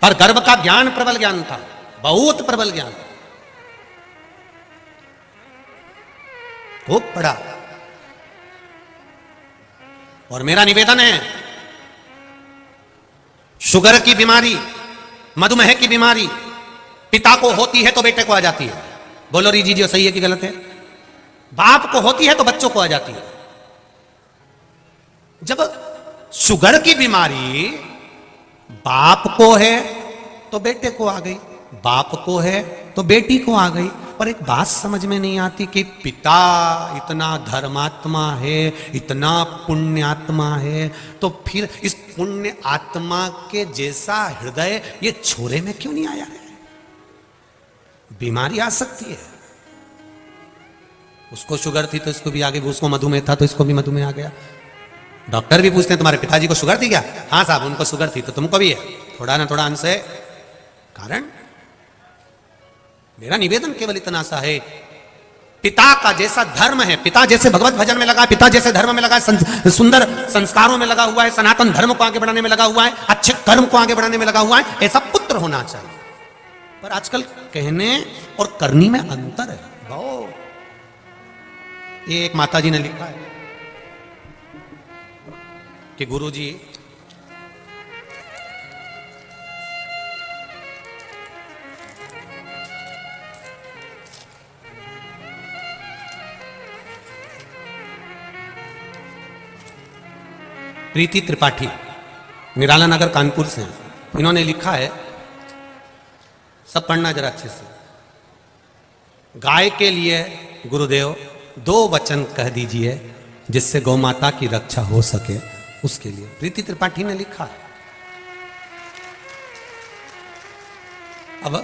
पर गर्भ का ज्ञान प्रबल ज्ञान था, बहुत प्रबल ज्ञान, खूब पढ़ा। और मेरा निवेदन है, शुगर की बीमारी, मधुमेह की बीमारी पिता को होती है तो बेटे को आ जाती है। बोलो री जी सही है कि गलत है? बाप को होती है तो बच्चों को आ जाती है। जब शुगर की बीमारी बाप को है तो बेटे को आ गई, बाप को है तो बेटी को आ गई। पर एक बात समझ में नहीं आती कि पिता इतना धर्मात्मा है, इतना पुण्यात्मा है, तो फिर इस पुण्य आत्मा के जैसा हृदय ये छोरे में क्यों नहीं आया है? बीमारी आ सकती है, उसको शुगर थी तो इसको भी आ गई, उसको मधुमेह था तो इसको भी मधुमेह आ गया। डॉक्टर भी पूछते हैं तुम्हारे पिताजी को शुगर थी क्या? हाँ साहब उनको शुगर थी, तो तुमको भी है, थोड़ा ना थोड़ा अंश है। कारण मेरा निवेदन केवल इतना सा है, पिता का जैसा धर्म है, पिता जैसे भगवत भजन में लगा है, पिता जैसे धर्म में लगा है, सुंदर संस्कारों में लगा हुआ है, सनातन धर्म को आगे बढ़ाने में लगा हुआ है, अच्छे कर्म को आगे बढ़ाने में लगा हुआ है, ऐसा पुत्र होना चाहिए। पर आजकल कहने और करनी में अंतर है बहुत। ये एक माता जी ने लिखा है कि गुरुजी प्रीति त्रिपाठी निराला नगर कानपुर से हैं। इन्होंने लिखा है, सब पढ़ना जरा अच्छे से। गाय के लिए गुरुदेव 2 वचन कह दीजिए जिससे गौ माता की रक्षा हो सके, उसके लिए। प्रीति त्रिपाठी ने लिखा है। अब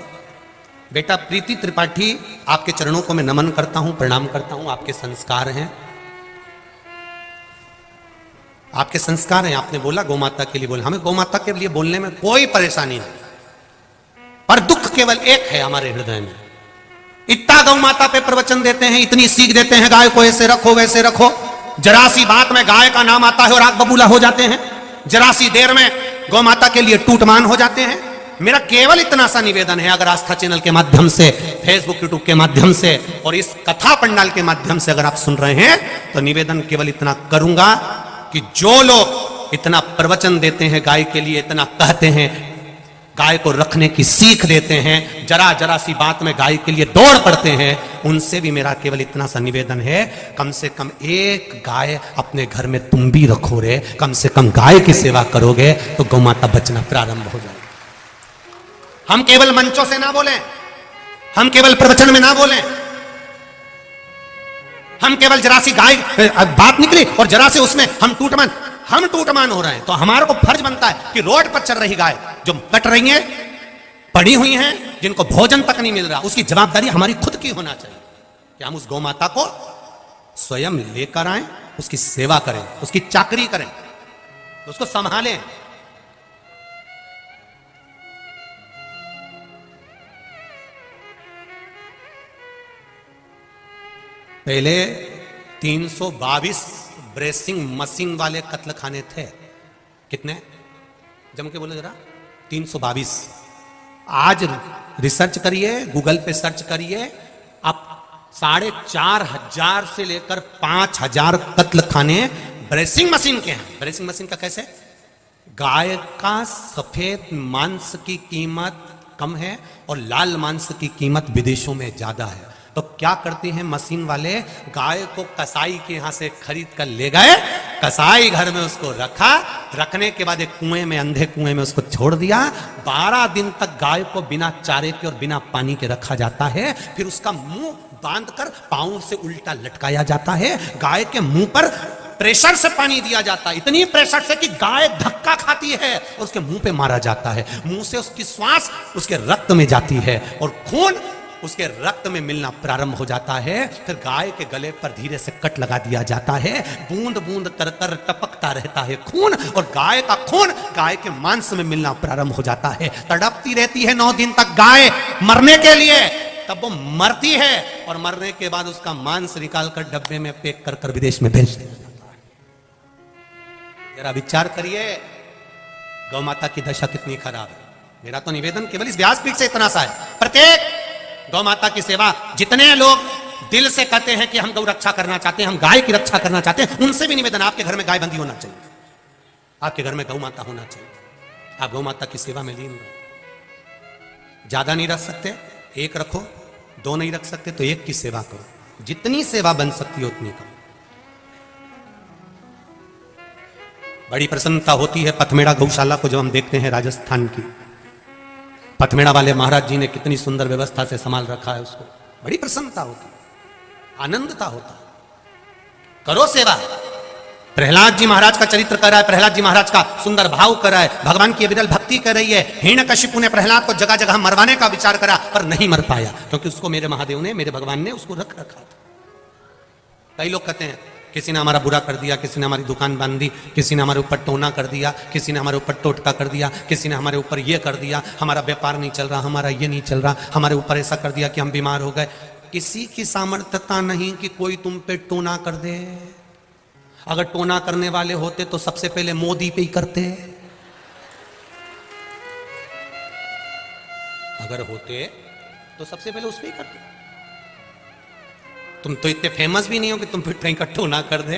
बेटा प्रीति त्रिपाठी, आपके चरणों को मैं नमन करता हूं, प्रणाम करता हूं। आपके संस्कार हैं, आपके संस्कार हैं। आपने बोला गौ माता के लिए बोला, हमें गौ माता के लिए बोलने में कोई परेशानी नहीं, पर दुख केवल एक है हमारे हृदय में। इतना गौ माता पे प्रवचन देते हैं, इतनी सीख देते हैं, गाय को ऐसे रखो वैसे रखो, जरा सी बात में गाय का नाम आता है और आग बबूला हो जाते हैं, जरा सी देर में गौ माता के लिए टूटमान हो जाते हैं। मेरा केवल इतना सा निवेदन है, अगर आस्था चैनल के माध्यम से, फेसबुक यूट्यूब के माध्यम से और इस कथा पंडाल के माध्यम से अगर आप सुन रहे हैं, तो निवेदन केवल इतना करूंगा कि जो लोग इतना प्रवचन देते हैं गाय के लिए, इतना कहते हैं, गाय को रखने की सीख देते हैं, जरा जरा सी बात में गाय के लिए दौड़ पड़ते हैं, उनसे भी मेरा केवल इतना सा निवेदन है, कम से कम एक गाय अपने घर में तुम भी रखो रे। कम से कम गाय की सेवा करोगे तो गौ माता बचना प्रारंभ हो जाएगी। हम केवल मंचों से ना बोलें, हम केवल प्रवचन में ना बोलें, हम केवल जरा सी गाय बात निकली और जरा से उसमें हम टूटमान हो रहे हैं। तो हमारे को फर्ज बनता है कि रोड पर चल रही गाय जो कट रही हैं, पड़ी हुई हैं, जिनको भोजन तक नहीं मिल रहा, उसकी जवाबदारी हमारी खुद की होना चाहिए कि हम उस गौ माता को स्वयं लेकर आए, उसकी सेवा करें, उसकी चाकरी करें, उसको संभालें। पहले 322 ब्रेसिंग मशीन वाले कत्ल खाने थे। कितने? जम के बोले जरा। 322। आज रिसर्च करिए, गूगल पे सर्च करिए, आप 4,500 से लेकर 5,000 कत्ल खाने ब्रेसिंग मशीन के हैं। ब्रेसिंग मशीन का कैसे? गाय का सफेद मांस की कीमत कम है और लाल मांस की कीमत विदेशों में ज्यादा है। तो क्या करते हैं मशीन वाले, गाय को कसाई के यहां से खरीद कर ले गए, कसाई घर में उसको रखा, रखने के बाद एक कुएं में, अंधे कुएं में उसको छोड़ दिया। 12 दिन तक गाय को बिना चारे के और बिना पानी के रखा जाता है। फिर उसका मुंह बांधकर पांव से उल्टा लटकाया जाता है। गाय के मुंह पर प्रेशर से पानी दिया जाता है, इतनी प्रेशर से कि गाय धक्का खाती है और उसके मुंह पे मारा जाता है। मुंह से उसकी श्वास उसके रक्त में जाती है और खून उसके रक्त में मिलना प्रारंभ हो जाता है। फिर गाय के गले पर धीरे से कट लगा दिया जाता है। बूंद बूंद कर कर टपकता रहता है खून, और गाय का खून गाय के मांस में मिलना प्रारंभ हो जाता है। तड़पती रहती है 9 दिन तक गाय मरने के लिए, तब वो मरती है और मरने के बाद उसका मांस निकालकर डब्बे में पैक कर कर विदेश में भेज दिया जाता है। जरा विचार करिए गौ माता की दशा कितनी खराब है। मेरा तो निवेदन केवल इस व्यासपीठ से इतना सा है, प्रत्येक गौ माता की सेवा जितने लोग दिल से कहते हैं कि हम गौ रक्षा करना चाहते हैं, हम गाय की रक्षा करना चाहते हैं, उनसे भी निवेदन, आपके घर में गाय बंदी होना चाहिए, आपके घर में गौ माता होना चाहिए। आप गौ माता की सेवा में लीन रहो। ज्यादा नहीं रख सकते, 1 रखो, 2 नहीं रख सकते तो 1 की सेवा करो। जितनी सेवा बन सकती है उतनी करो। बड़ी प्रसन्नता होती है पथमेड़ा गौशाला को जब हम देखते हैं, राजस्थान की पथमेड़ा वाले महाराज जी ने कितनी सुंदर व्यवस्था से संभाल रखा है उसको। बड़ी प्रसन्नता होती है, आनंदता होता है। करो सेवा। प्रहलाद जी महाराज का चरित्र कर रहा है, प्रहलाद जी महाराज का सुंदर भाव कर रहा है, भगवान की विरल भक्ति कर रही है। हिरण्यकशिपु ने प्रहलाद को जगह जगह मरवाने का विचार करा पर नहीं मर पाया, क्योंकि उसको मेरे महादेव ने, मेरे भगवान ने उसको रख रखा था। कई लोग कहते हैं किसी ने हमारा बुरा कर दिया, किसी ने हमारी दुकान बांध दी, किसी ने हमारे ऊपर टोना कर दिया, किसी ने हमारे ऊपर टोटका कर दिया, किसी ने हमारे ऊपर ये कर दिया, हमारा व्यापार नहीं चल रहा, हमारा ये नहीं चल रहा, हमारे ऊपर ऐसा कर दिया कि हम बीमार हो गए। किसी की सामर्थ्यता नहीं कि कोई तुम पे टोना कर दे। अगर टोना करने वाले होते तो सबसे पहले मोदी पे ही करते। अगर होते तो सबसे पहले उस पे ही करते। तुम तो इतने फेमस भी नहीं हो कि तुम फिर कहीं इकट्ठो ना कर दे।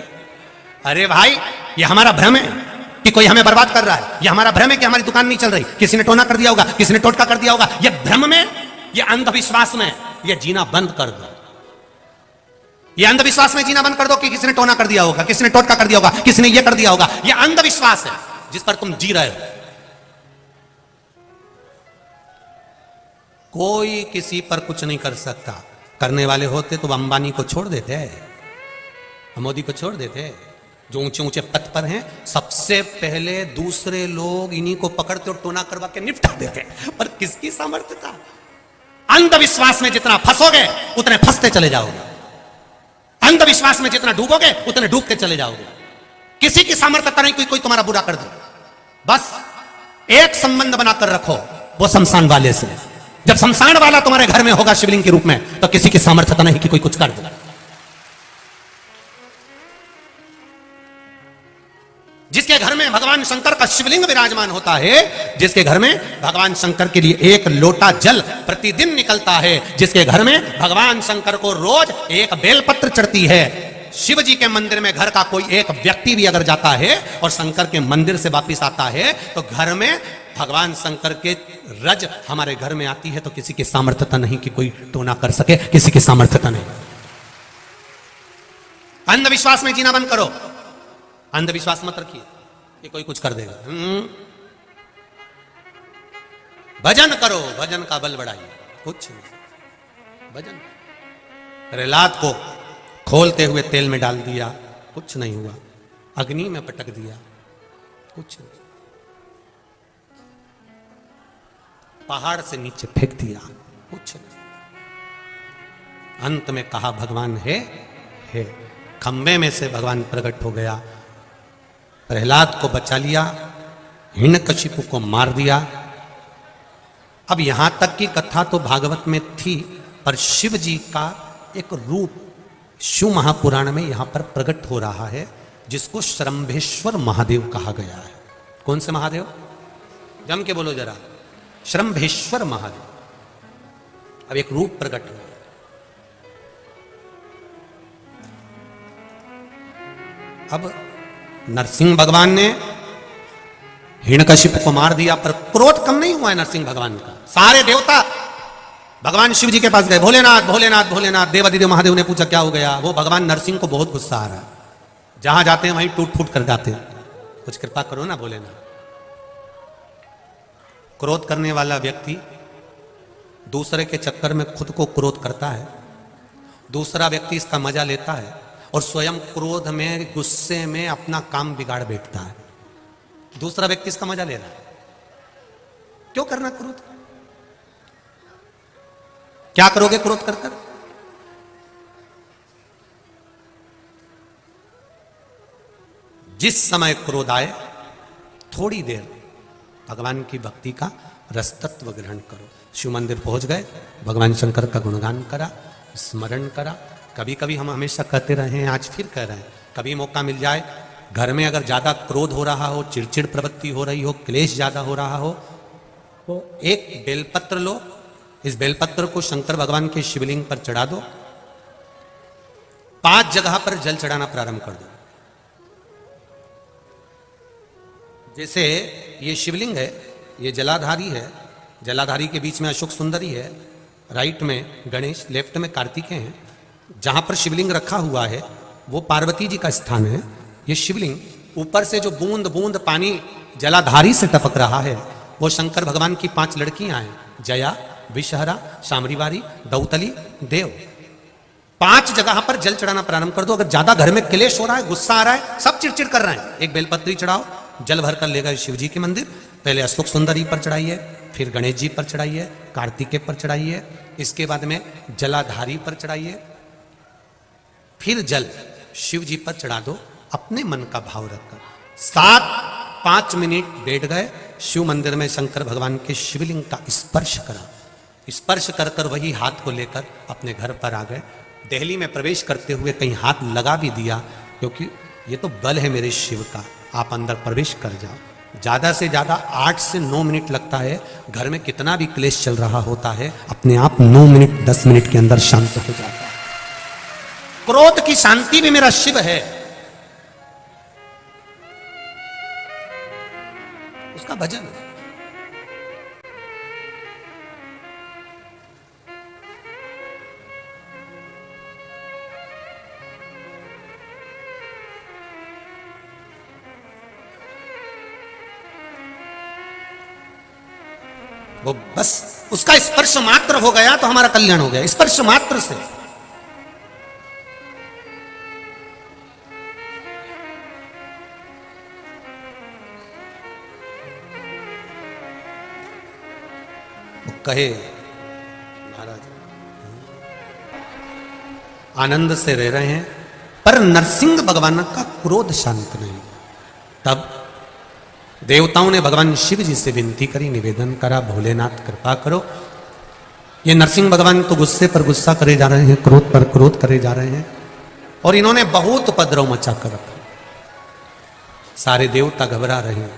अरे भाई, ये हमारा भ्रम है कि कोई हमें बर्बाद कर रहा है, ये हमारा भ्रम है कि हमारी दुकान नहीं चल रही, किसी ने टोना कर दिया होगा, किसी ने टोटका कर दिया होगा। ये भ्रम में, ये अंधविश्वास में ये जीना बंद कर दो। ये अंधविश्वास में जीना बंद कर दो कि किसी ने टोना कर दिया होगा, किसी ने टोटका कर दिया होगा, किसी ने ये कर दिया होगा। ये अंधविश्वास है जिस पर तुम जी रहे हो। कोई किसी पर कुछ नहीं कर सकता। करने वाले होते तो अंबानी को छोड़ देते, मोदी को छोड़ देते, जो ऊंचे ऊंचे पद पर हैं। सबसे पहले दूसरे लोग इन्हीं को पकड़ते और टोना करवा के निपटा देते। पर किसकी सामर्थ्य था? अंधविश्वास में जितना फंसोगे उतने फंसते चले जाओगे, अंधविश्वास में जितना डूबोगे उतने डूबते चले जाओगे। किसी की सामर्थ्यता नहीं कोई तुम्हारा बुरा कर दे। बस एक संबंध बनाकर रखो, वो शमशान वाले से। जब शमशान वाला तुम्हारे घर में होगा शिवलिंग के रूप में, तो किसी की सामर्थ्यता नहीं कि कोई कुछ कर दे। जिसके घर में भगवान शंकर का शिवलिंग विराजमान होता है, जिसके घर में भगवान शंकर के लिए एक लोटा जल प्रतिदिन निकलता है, जिसके घर में भगवान शंकर को रोज एक बेलपत्र चढ़ती है, शिव जी के मंदिर में घर का कोई एक व्यक्ति भी अगर जाता है और शंकर के मंदिर से वापिस आता है, तो घर में भगवान शंकर के रज हमारे घर में आती है, तो किसी की सामर्थ्यता नहीं कि कोई टोना कर सके, किसी की सामर्थ्यता नहीं। अंधविश्वास में जीना बंद करो, अंधविश्वास मत रखिए कि कोई कुछ कर देगा। भजन करो, भजन का बल बढ़ाइए। कुछ नहीं, भजन। प्रहलाद को खोलते हुए तेल में डाल दिया, कुछ नहीं हुआ। अग्नि में पटक दिया, कुछ नहीं। पहाड़ से नीचे फेंक दिया, कुछ नहीं। अंत में कहा भगवान है। खंबे में से भगवान प्रकट हो गया, प्रहलाद को बचा लिया, हिरण्यकशिपु को मार दिया। अब यहां तक की कथा तो भागवत में थी, पर शिव जी का एक रूप शिव महापुराण में यहां पर प्रकट हो रहा है, जिसको श्रंभेश्वर महादेव कहा गया है। कौन से महादेव? जम के बोलो जरा। श्रंभेश्वर महादेव। अब एक रूप प्रकट हुआ। अब नरसिंह भगवान ने हिरण्यकशिपु को मार दिया, पर क्रोध कम नहीं हुआ है नरसिंह भगवान का। सारे देवता भगवान शिव जी के पास गए, भोलेनाथ भोलेनाथ भोलेनाथ। देवादिदेव महादेव ने पूछा क्या हो गया? वो भगवान नरसिंह को बहुत गुस्सा आ रहा है, जहां जाते हैं वहीं टूट फूट कर जाते हैं। कुछ कृपा करो ना भोलेनाथ। क्रोध करने वाला व्यक्ति दूसरे के चक्कर में खुद को क्रोध करता है, दूसरा व्यक्ति इसका मजा लेता है और स्वयं क्रोध में गुस्से में अपना काम बिगाड़ बैठता है। दूसरा व्यक्ति इसका मजा ले रहा है। क्यों करना क्रोध? क्या करोगे क्रोध कर कर? जिस समय क्रोध आए थोड़ी देर भगवान की भक्ति का रसतत्व ग्रहण करो। शिव मंदिर पहुंच गए, भगवान शंकर का गुणगान करा, स्मरण करा। कभी कभी हम हमेशा कहते रहे हैं, आज फिर कह रहे हैं, कभी मौका मिल जाए, घर में अगर ज्यादा क्रोध हो रहा हो, चिड़चिड़ प्रवृत्ति हो रही हो, क्लेश ज्यादा हो रहा हो, तो एक बेलपत्र लो। इस बेलपत्र को शंकर भगवान के शिवलिंग पर चढ़ा दो। 5 जगह पर जल चढ़ाना प्रारंभ कर दो। जैसे ये शिवलिंग है, ये जलाधारी है, जलाधारी के बीच में अशोक सुंदरी है, राइट में गणेश, लेफ्ट में कार्तिकेय हैं। जहां पर शिवलिंग रखा हुआ है वो पार्वती जी का स्थान है। ये शिवलिंग ऊपर से जो बूंद बूंद पानी जलाधारी से टपक रहा है, वो शंकर भगवान की 5 लड़कियां हैं, जया, विषहरा, शामरीवारी, दौतली, देव। 5 जगह पर जल चढ़ाना प्रारंभ कर दो। अगर ज्यादा घर में क्लेश हो रहा है, गुस्सा आ रहा है, सब चिड़चिड़ कर रहे हैं, एक बेलपत्री चढ़ाओ, जल भर कर ले गए शिव जी के मंदिर। पहले अशोक सुंदरी पर चढ़ाइए, फिर गणेश जी पर चढ़ाइए, कार्तिकेय पर चढ़ाइए, इसके बाद में जलाधारी पर चढ़ाइए, फिर जल शिव जी पर चढ़ा दो अपने मन का भाव रखकर। 5 मिनट बैठ गए, शिव मंदिर में शंकर भगवान के शिवलिंग का स्पर्श करा। स्पर्श कर कर वही हाथ को लेकर अपने घर पर आ गए। दिल्ली में प्रवेश करते हुए कहीं हाथ लगा भी दिया, क्योंकि ये तो बल है मेरे शिव का, आप अंदर प्रवेश कर जाओ। ज्यादा से ज्यादा 8 से 9 मिनट लगता है। घर में कितना भी क्लेश चल रहा होता है, अपने आप 9 मिनट 10 मिनट के अंदर शांत हो जाता है। क्रोध की शांति भी मेरा शिव है, उसका भजन। वो बस उसका स्पर्श मात्र हो गया तो हमारा कल्याण हो गया, स्पर्श मात्र से। वो कहे महाराज आनंद से रह रहे हैं, पर नरसिंह भगवान का क्रोध शांत नहीं। तब देवताओं ने भगवान शिव जी से विनती करी, निवेदन करा, भोलेनाथ कृपा करो। ये नरसिंह भगवान तो गुस्से पर गुस्सा करे जा रहे हैं, क्रोध पर क्रोध करे जा रहे हैं, और इन्होंने बहुत उपद्रव मचा कर रखा। सारे देवता घबरा रहे हैं।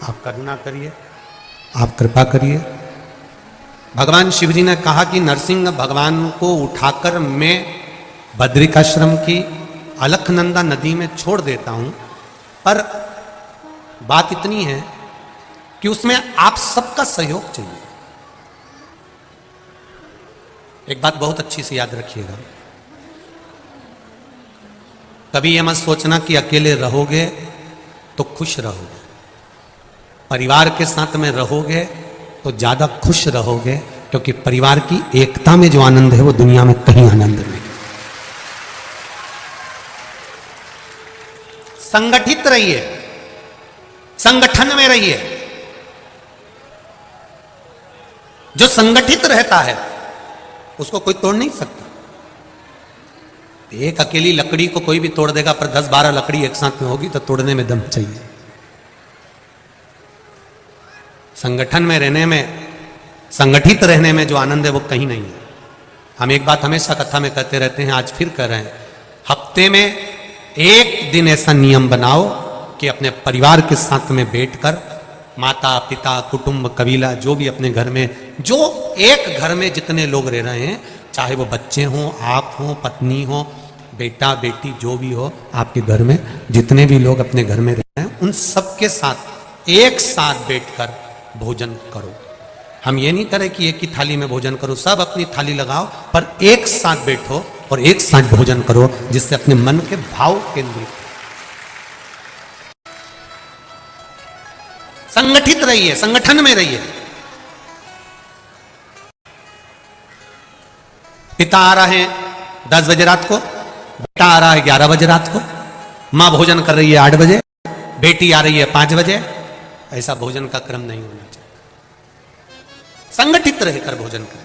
आप करुणा करिए, आप कृपा करिए। भगवान शिव जी ने कहा कि नरसिंह भगवान को उठाकर मैं बद्रिकाश्रम की अलखनंदा नदी में छोड़ देता हूं, पर बात इतनी है कि उसमें आप सबका सहयोग चाहिए। एक बात बहुत अच्छी से याद रखिएगा, कभी यह मत सोचना कि अकेले रहोगे तो खुश रहोगे, परिवार के साथ में रहोगे तो ज्यादा खुश रहोगे, क्योंकि परिवार की एकता में जो आनंद है वो दुनिया में कहीं आनंद नहीं। संगठित रहिए, संगठन में रहिए। जो संगठित रहता है उसको कोई तोड़ नहीं सकता। एक अकेली लकड़ी को कोई भी तोड़ देगा, पर 10-12 लकड़ी एक साथ में होगी तो तोड़ने में दम चाहिए। संगठन में रहने में, संगठित रहने में जो आनंद है वो कहीं नहीं है। हम एक बात हमेशा कथा में कहते रहते हैं, आज फिर कह रहे हैं, हफ्ते में एक दिन ऐसा नियम बनाओ कि अपने परिवार के साथ में बैठकर, माता पिता कुटुंब कबीला जो भी अपने घर में, जो एक घर में जितने लोग रह रहे हैं, चाहे वो बच्चे हों, आप हों, पत्नी हो, बेटा बेटी जो भी हो, आपके घर में जितने भी लोग अपने घर में रह रहे हैं, उन सबके साथ एक साथ बैठकर भोजन करो। हम ये नहीं करें कि एक ही थाली में भोजन करो, सब अपनी थाली लगाओ, पर एक साथ बैठो और एक साथ भोजन करो, जिससे अपने मन के भाव केंद्रित। संगठित रहिए, संगठन में रहिए। पिता आ रहा है 10 बजे रात को, बेटा आ रहा है 11 बजे रात को, मां भोजन कर रही है 8 बजे, बेटी आ रही है 5 बजे। ऐसा भोजन का क्रम नहीं होना चाहिए। संगठित रहकर भोजन करें।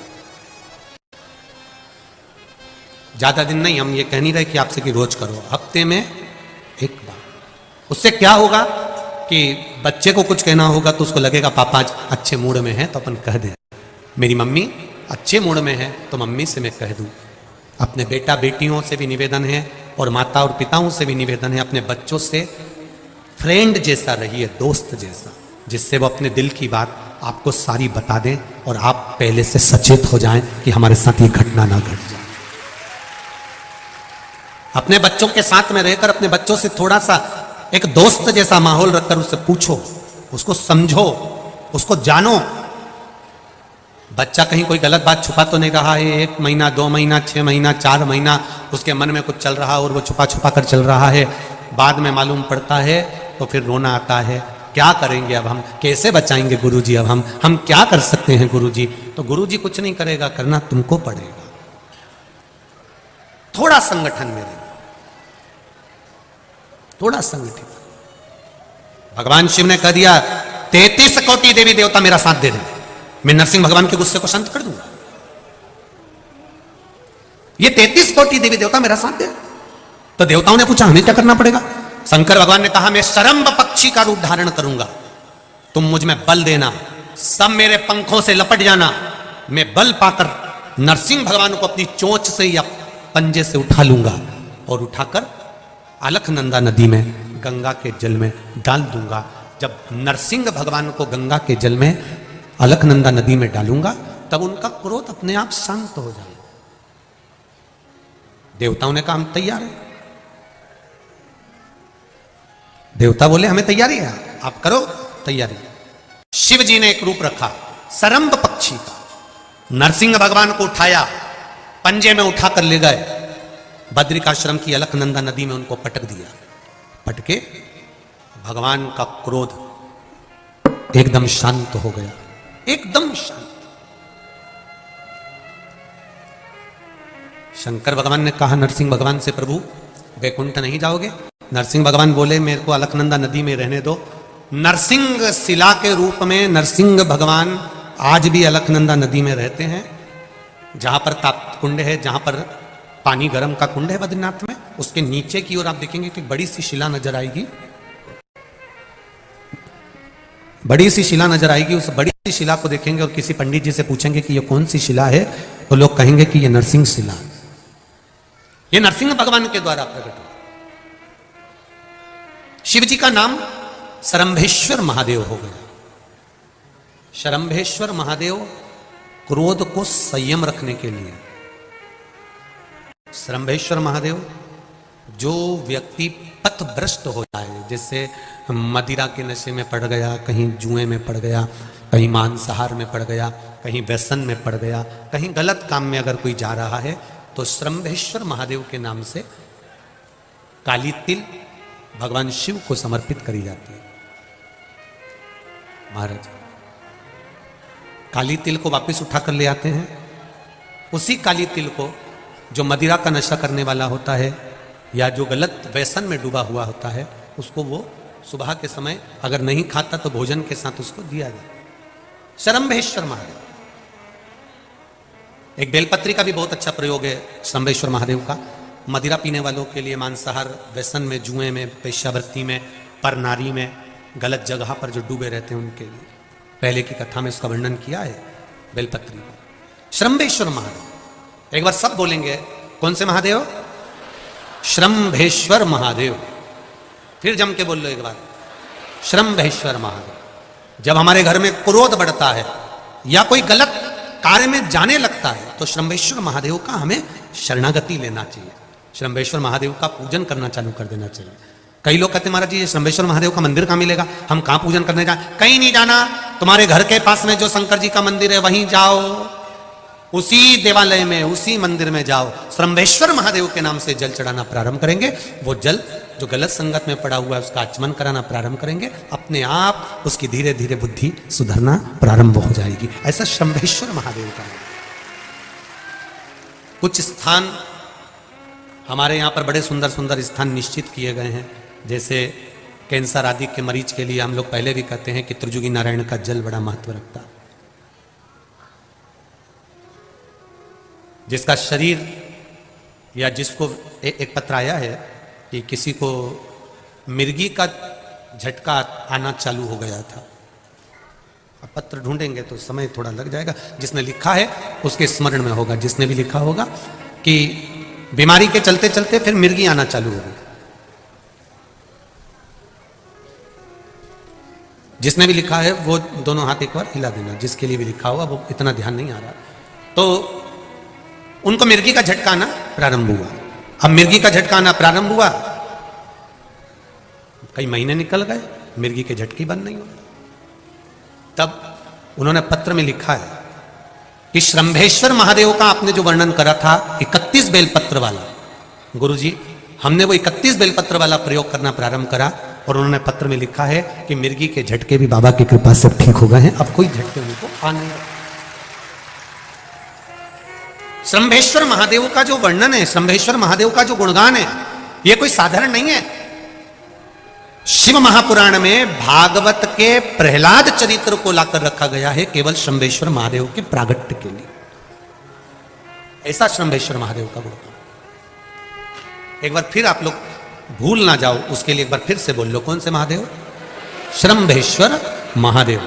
ज्यादा दिन नहीं, हम ये कह नहीं रहे कि आपसे कि रोज करो, हफ्ते में एक बार। उससे क्या होगा कि बच्चे को कुछ कहना होगा तो उसको लगेगा पापा आज अच्छे मूड में है, तो अपन कह दें। मेरी मम्मी अच्छे मूड में है तो मम्मी से मैं कह दूं। अपने बेटा बेटियों से भी निवेदन है और माता और पिताओं से भी निवेदन है, अपने बच्चों से फ्रेंड जैसा रहिए, दोस्त जैसा, जिससे वो अपने दिल की बात आपको सारी बता दें और आप पहले से सचेत हो जाएं कि हमारे साथ ये घटना ना घट जाए। अपने बच्चों के साथ में रहकर अपने बच्चों से थोड़ा सा एक दोस्त जैसा माहौल रखकर उससे पूछो, उसको समझो, उसको जानो। बच्चा कहीं कोई गलत बात छुपा तो नहीं रहा है, 1 महीना 2 महीना 6 महीना 4 महीना उसके मन में कुछ चल रहा और वो छुपा छुपा कर चल रहा है, बाद में मालूम पड़ता है तो फिर रोना आता है। क्या करेंगे अब हम, कैसे बचाएंगे गुरुजी, अब हम क्या कर सकते हैं गुरुजी? तो गुरुजी कुछ नहीं करेगा, करना तुमको पड़ेगा। थोड़ा संगठन में रहिए, थोड़ा संगठित। भगवान शिव ने कह दिया 33 कोटि देवी देवता मेरा साथ दे दें, मैं नरसिंह भगवान के गुस्से को शांत कर दूंगा। ये 33 कोटि देवी देवता मेरा साथ दे। तो देवताओं ने पूछा हमें क्या करना पड़ेगा? शंकर भगवान ने कहा मैं शरंब पक्षी का रूप धारण करूंगा, तुम मुझ में बल देना, सब मेरे पंखों से लपट जाना, मैं बल पाकर नरसिंह भगवान को अपनी चोंच से या पंजे से उठा लूंगा और उठाकर अलखनंदा नदी में गंगा के जल में डाल दूंगा। जब नरसिंह भगवान को गंगा के जल में अलखनंदा नदी में डालूंगा तब उनका क्रोध अपने आप शांत हो जाएगा। देवताओं ने कहा हम तैयार हैं। देवता बोले हमें तैयारी है, आप करो तैयारी। शिव जी ने एक रूप रखा सरंब पक्षी का, नरसिंह भगवान को उठाया, पंजे में उठाकर ले गए, बद्रिकाश्रम की अलखनंदा नदी में उनको पटक दिया। पटके भगवान का क्रोध एकदम शांत हो गया, एकदम शांत। शंकर भगवान ने कहा नरसिंह भगवान से, प्रभु वैकुंठ नहीं जाओगे? नरसिंह भगवान बोले, मेरे को अलकनंदा नदी में रहने दो। नरसिंह शिला के रूप में नरसिंह भगवान आज भी अलकनंदा नदी में रहते हैं, जहां पर ताप कुंड है, जहां पर पानी गर्म का कुंड है बद्रीनाथ में। उसके नीचे की ओर आप देखेंगे कि बड़ी सी शिला नजर आएगी, बड़ी सी शिला नजर आएगी। उस बड़ी सी शिला को देखेंगे और किसी पंडित जी से पूछेंगे कि ये कौन सी शिला है, तो लोग कहेंगे कि ये नरसिंह शिला, ये नरसिंह भगवान के द्वारा प्रकट हुआ। शिव जी का नाम शरंभेश्वर महादेव हो गया। शरंभेश्वर महादेव क्रोध को संयम रखने के लिए। शरंभेश्वर महादेव, जो व्यक्ति पथभ्रष्ट हो जाए, जैसे मदिरा के नशे में पड़ गया, कहीं जुए में पड़ गया, कहीं मांसाहार में पड़ गया, कहीं व्यसन में पड़ गया, कहीं गलत काम में अगर कोई जा रहा है, तो शरंभेश्वर महादेव के नाम से काली तिल भगवान शिव को समर्पित करी जाती है। महाराज काली तिल को वापस उठाकर ले आते हैं। उसी काली तिल को जो मदिरा का नशा करने वाला होता है या जो गलत व्यसन में डूबा हुआ होता है, उसको वो सुबह के समय अगर नहीं खाता तो भोजन के साथ उसको दिया जाए। शरंभेश्वर महादेव। एक बेलपत्री का भी बहुत अच्छा प्रयोग है शरंभेश्वर महादेव का। मदिरा पीने वालों के लिए, मांसाहार व्यसन में, जुए में, वेश्यावृत्ति में, पर नारी में, गलत जगह पर जो डूबे रहते हैं उनके लिए पहले की कथा में उसका वर्णन किया है बेलपत्री को। शरंभेश्वर महादेव। एक बार सब बोलेंगे, कौन से महादेव? शरंभेश्वर महादेव। फिर जम के बोल लो एक बार, शरंभेश्वर महादेव। जब हमारे घर में क्रोध बढ़ता है या कोई गलत कार्य में जाने लगता है, तो शरंभेश्वर महादेव का हमें शरणागति लेना चाहिए। शरंभेश्वर महादेव का पूजन करना चालू कर देना चाहिए। कई लोग कहते हैं, महाराज जी ये शरंभेश्वर महादेव का मंदिर कहाँ मिलेगा, हम कहाँ पूजन करने जाए? कहीं नहीं जाना, तुम्हारे घर के पास में जो शंकर जी का मंदिर है वहीं जाओ, उसी देवालय में, उसी मंदिर में जाओ। शरंभेश्वर महादेव के नाम से जल चढ़ाना प्रारंभ करेंगे। वो जल जो गलत संगत में पड़ा हुआ है उसका आचमन कराना प्रारंभ करेंगे। अपने आप उसकी धीरे धीरे बुद्धि सुधरना प्रारंभ हो जाएगी। ऐसा शरंभेश्वर महादेव का है। कुछ स्थान हमारे यहाँ पर बड़े सुंदर सुंदर स्थान निश्चित किए गए हैं। जैसे कैंसर आदि के मरीज के लिए हम लोग पहले भी कहते हैं कि त्रिजुगी नारायण का जल बड़ा महत्व रखता है। जिसका शरीर या जिसको एक पत्र आया है कि किसी को मिर्गी का झटका आना चालू हो गया था। अब पत्र ढूंढेंगे तो समय थोड़ा लग जाएगा। जिसने लिखा है उसके स्मरण में होगा। जिसने भी लिखा होगा कि बीमारी के चलते चलते फिर मिर्गी आना चालू हो गई। जिसने भी लिखा है वो दोनों हाथ एक बार हिला देना। जिसके लिए भी लिखा होगा वो इतना ध्यान नहीं आ रहा। तो उनको मिर्गी का झटका आना प्रारंभ हुआ। अब मिर्गी का झटका आना प्रारंभ हुआ, कई महीने निकल गए, मिर्गी के झटके बंद नहीं हुए। तब उन्होंने पत्र में लिखा है कि शरंभेश्वर महादेव का आपने जो वर्णन करा था 31 बेलपत्र वाला, गुरुजी हमने वो 31 बेलपत्र वाला प्रयोग करना प्रारंभ करा। और उन्होंने पत्र में लिखा है कि मिर्गी के झटके भी बाबा की कृपा से ठीक हो गए हैं। अब कोई झटके उनको आ नहीं। शरंभेश्वर महादेव का जो वर्णन है, शरंभेश्वर महादेव का जो गुणगान है, यह कोई साधारण नहीं है। शिव महापुराण में भागवत के प्रहलाद चरित्र को लाकर रखा गया है केवल शरंभेश्वर महादेव के प्रागट्य के लिए। ऐसा शरंभेश्वर महादेव का गुणगान। एक बार फिर आप लोग भूल ना जाओ, उसके लिए एक बार फिर से बोल लो, कौन से महादेव? शरंभेश्वर महादेव।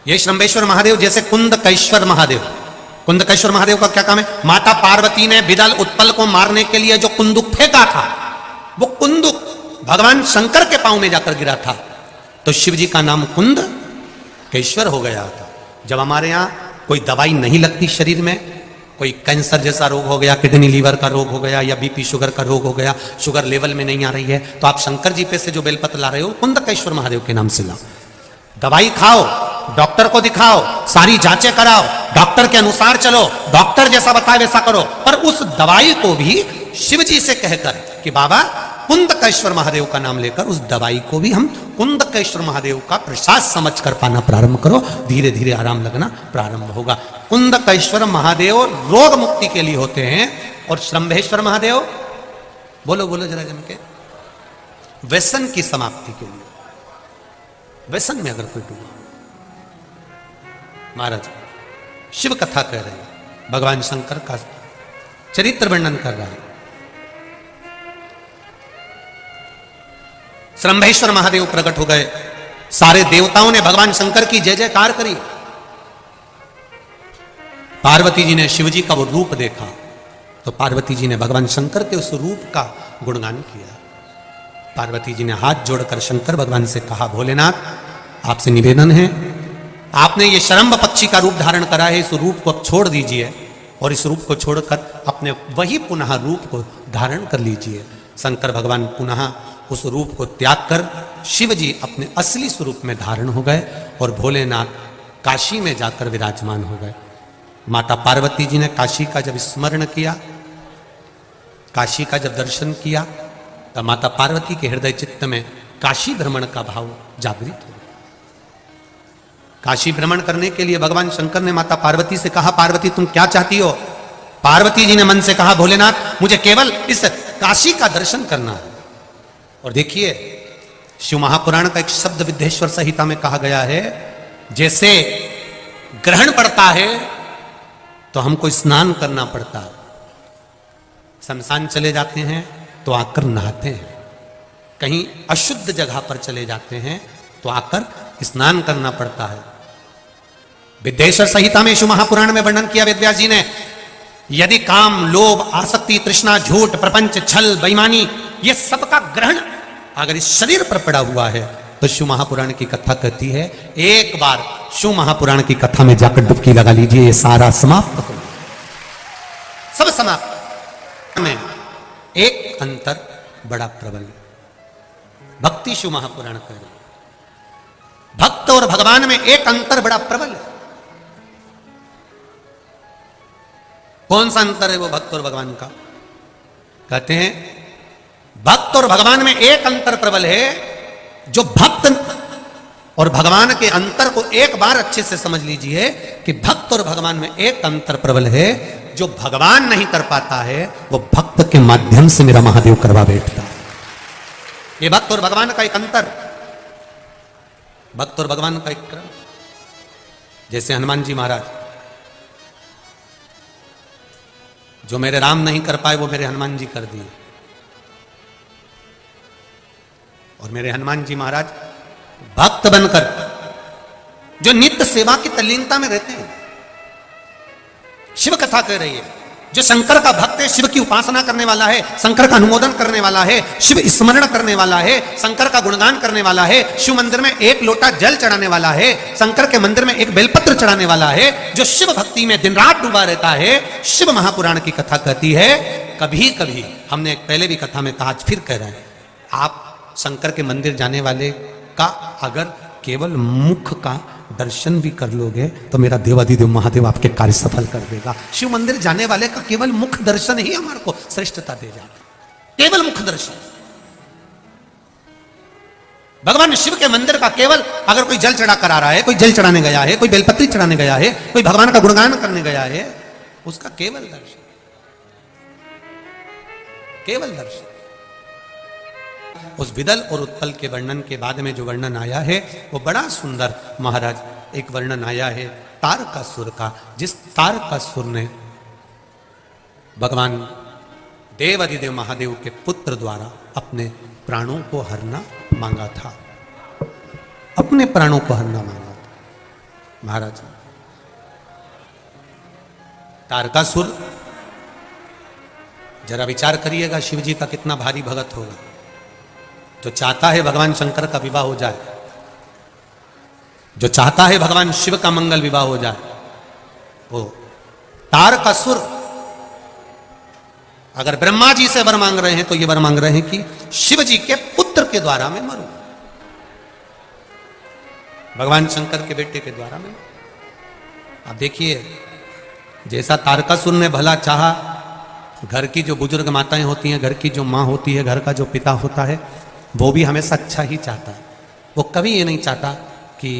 ये शरंभेश्वर महादेव जैसे कुंदकेश्वर महादेव। कुंदकेश्वर महादेव का क्या काम है? माता पार्वती ने बिदल उत्पल को मारने के लिए जो कुंदुक फेंका था, वो कुंदुक भगवान शंकर के पांव में जाकर गिरा था, तो शिव जी का नाम कुंदकेश्वर हो गया था। जब हमारे यहां कोई दवाई नहीं लगती शरीर में, कोई कैंसर जैसा रोग हो गया, किडनी लीवर का रोग हो गया, या बीपी शुगर का रोग हो गया, शुगर लेवल में नहीं आ रही है, तो आप शंकर जी पे से जो बेलपत्र ला रहे हो कुंदकेश्वर महादेव के नाम से लाओ। दवाई खाओ, डॉक्टर को दिखाओ, सारी जांचें कराओ, डॉक्टर के अनुसार चलो, डॉक्टर जैसा बताए वैसा करो, पर उस दवाई को भी शिव जी से कहकर कि बाबा कुंदकेश्वर महादेव का नाम लेकर उस दवाई को भी हम कुंदकेश्वर महादेव का प्रसाद समझ कर पाना प्रारंभ करो, धीरे धीरे आराम लगना प्रारंभ होगा। कुंदकेश्वर महादेव रोग मुक्ति के लिए होते हैं और श्रंभेश्वर महादेव, बोलो बोलो जरा जम के, व्यसन की समाप्ति के लिए। व्यसन में अगर कोई डूबा, महाराज शिव कथा कह रहे हैं, भगवान शंकर का चरित्र वर्णन कर रहा है। श्रंभेश्वर महादेव प्रकट हो गए, सारे देवताओं ने भगवान शंकर की जय जयकार करी। पार्वती जी ने शिव जी का वो रूप देखा तो पार्वती जी ने भगवान शंकर के उस रूप का गुणगान किया। पार्वती जी ने हाथ जोड़कर शंकर भगवान से कहा, भोलेनाथ आपसे निवेदन है, आपने ये शरंभ पक्षी का रूप धारण करा है, इस रूप को अब छोड़ दीजिए और इस रूप को छोड़कर अपने वही पुनः रूप को धारण कर लीजिए। शंकर भगवान पुनः उस रूप को त्याग कर शिव जी अपने असली स्वरूप में धारण हो गए और भोलेनाथ काशी में जाकर विराजमान हो गए। माता पार्वती जी ने काशी का जब स्मरण किया, काशी का जब दर्शन किया, तब माता पार्वती के हृदय चित्त में काशी भ्रमण का भाव जागृत हो गया। काशी भ्रमण करने के लिए भगवान शंकर ने माता पार्वती से कहा, पार्वती तुम क्या चाहती हो? पार्वती जी ने मन से कहा, भोलेनाथ मुझे केवल इस काशी का दर्शन करना है। और देखिए शिव महापुराण का एक शब्द विद्येश्वर संहिता में कहा गया है, जैसे ग्रहण पड़ता है तो हमको स्नान करना पड़ता है, शमशान चले जाते हैं तो आकर नहाते हैं, कहीं अशुद्ध जगह पर चले जाते हैं तो आकर स्नान करना पड़ता है। विद्येश्वर संहिता में शिव महापुराण में वर्णन किया वेदव्यास जी ने, यदि काम लोभ आसक्ति तृष्णा झूठ प्रपंच छल बेईमानी ये सबका ग्रहण अगर इस शरीर पर पड़ा हुआ है तो शिव महापुराण की कथा कहती है, एक बार शिव महापुराण की कथा में जाकर डुबकी लगा लीजिए, ये सारा समाप्त हो, सब समाप्त। में एक अंतर बड़ा प्रबल, भक्ति शिव महापुराण कह रहे, भक्त और भगवान में एक अंतर बड़ा प्रबल है। कौन सा अंतर है वो भक्त और भगवान का? कहते हैं भक्त और भगवान में एक अंतर प्रबल है, जो भक्त और भगवान के अंतर को एक बार अच्छे से समझ लीजिए कि भक्त और भगवान में एक अंतर प्रबल है, जो भगवान नहीं कर पाता है वो भक्त के माध्यम से मेरा महादेव करवा बैठता है। ये भक्त और भगवान का एक अंतर, भक्त और भगवान का एक क्रम। जैसे हनुमान जी महाराज, जो मेरे राम नहीं कर पाए वो मेरे हनुमान जी कर दिए, और मेरे हनुमान जी महाराज भक्त बनकर जो नित्य सेवा की तल्लीनता में रहते हैं। शिव कथा कह रही है, जो शंकर का भक्त है, शिव की उपासना करने वाला है, शंकर का अनुमोदन करने वाला है, शिव स्मरण करने वाला है, शंकर का गुणगान करने वाला है, शिव मंदिर में एक लोटा जल चढ़ाने वाला है, शंकर के मंदिर में एक बेलपत्र चढ़ाने वाला है, जो शिव भक्ति में दिन रात डूबा रहता है। शिव महापुराण की कथा कहती है, कभी कभी हमने पहले भी कथा में कहा, आज फिर कह रहे हैं, आप शंकर के मंदिर जाने वाले का अगर केवल मुख का दर्शन भी कर लोगे तो मेरा देवाधिदेव महादेव आपके कार्य सफल कर देगा। शिव मंदिर जाने वाले का केवल मुख दर्शन ही हमारे को श्रेष्ठता दे जाता है, केवल मुख दर्शन। भगवान शिव के मंदिर का केवल अगर कोई जल चढ़ा कर आ रहा है, कोई जल चढ़ाने गया है, कोई बेलपत्री चढ़ाने गया है, कोई भगवान का गुणगान करने गया है, उसका केवल दर्शन, केवल दर्शन। उस विदल और उत्पल के वर्णन के बाद में जो वर्णन आया है वो बड़ा सुंदर महाराज, एक वर्णन आया है तारकासुर का, जिस तारकासुर ने भगवान देवाधिदेव महादेव के पुत्र द्वारा अपने प्राणों को हरना मांगा था, अपने प्राणों को हरना मांगा था। महाराज तारकासुर, जरा विचार करिएगा शिव जी का कितना भारी भगत होगा, जो चाहता है भगवान शंकर का विवाह हो जाए, जो चाहता है भगवान शिव का मंगल विवाह हो जाए, वो तारकासुर अगर ब्रह्मा जी से वर मांग रहे हैं तो ये वर मांग रहे हैं कि शिव जी के पुत्र के द्वारा मैं मरूं, भगवान शंकर के बेटे के द्वारा मैं। आप देखिए, जैसा तारकासुर ने भला चाहा घर की जो बुजुर्ग माताएं होती हैं, घर की जो माँ होती है, घर का जो पिता होता है, वो भी हमेशा अच्छा ही चाहता है। वो कभी ये नहीं चाहता कि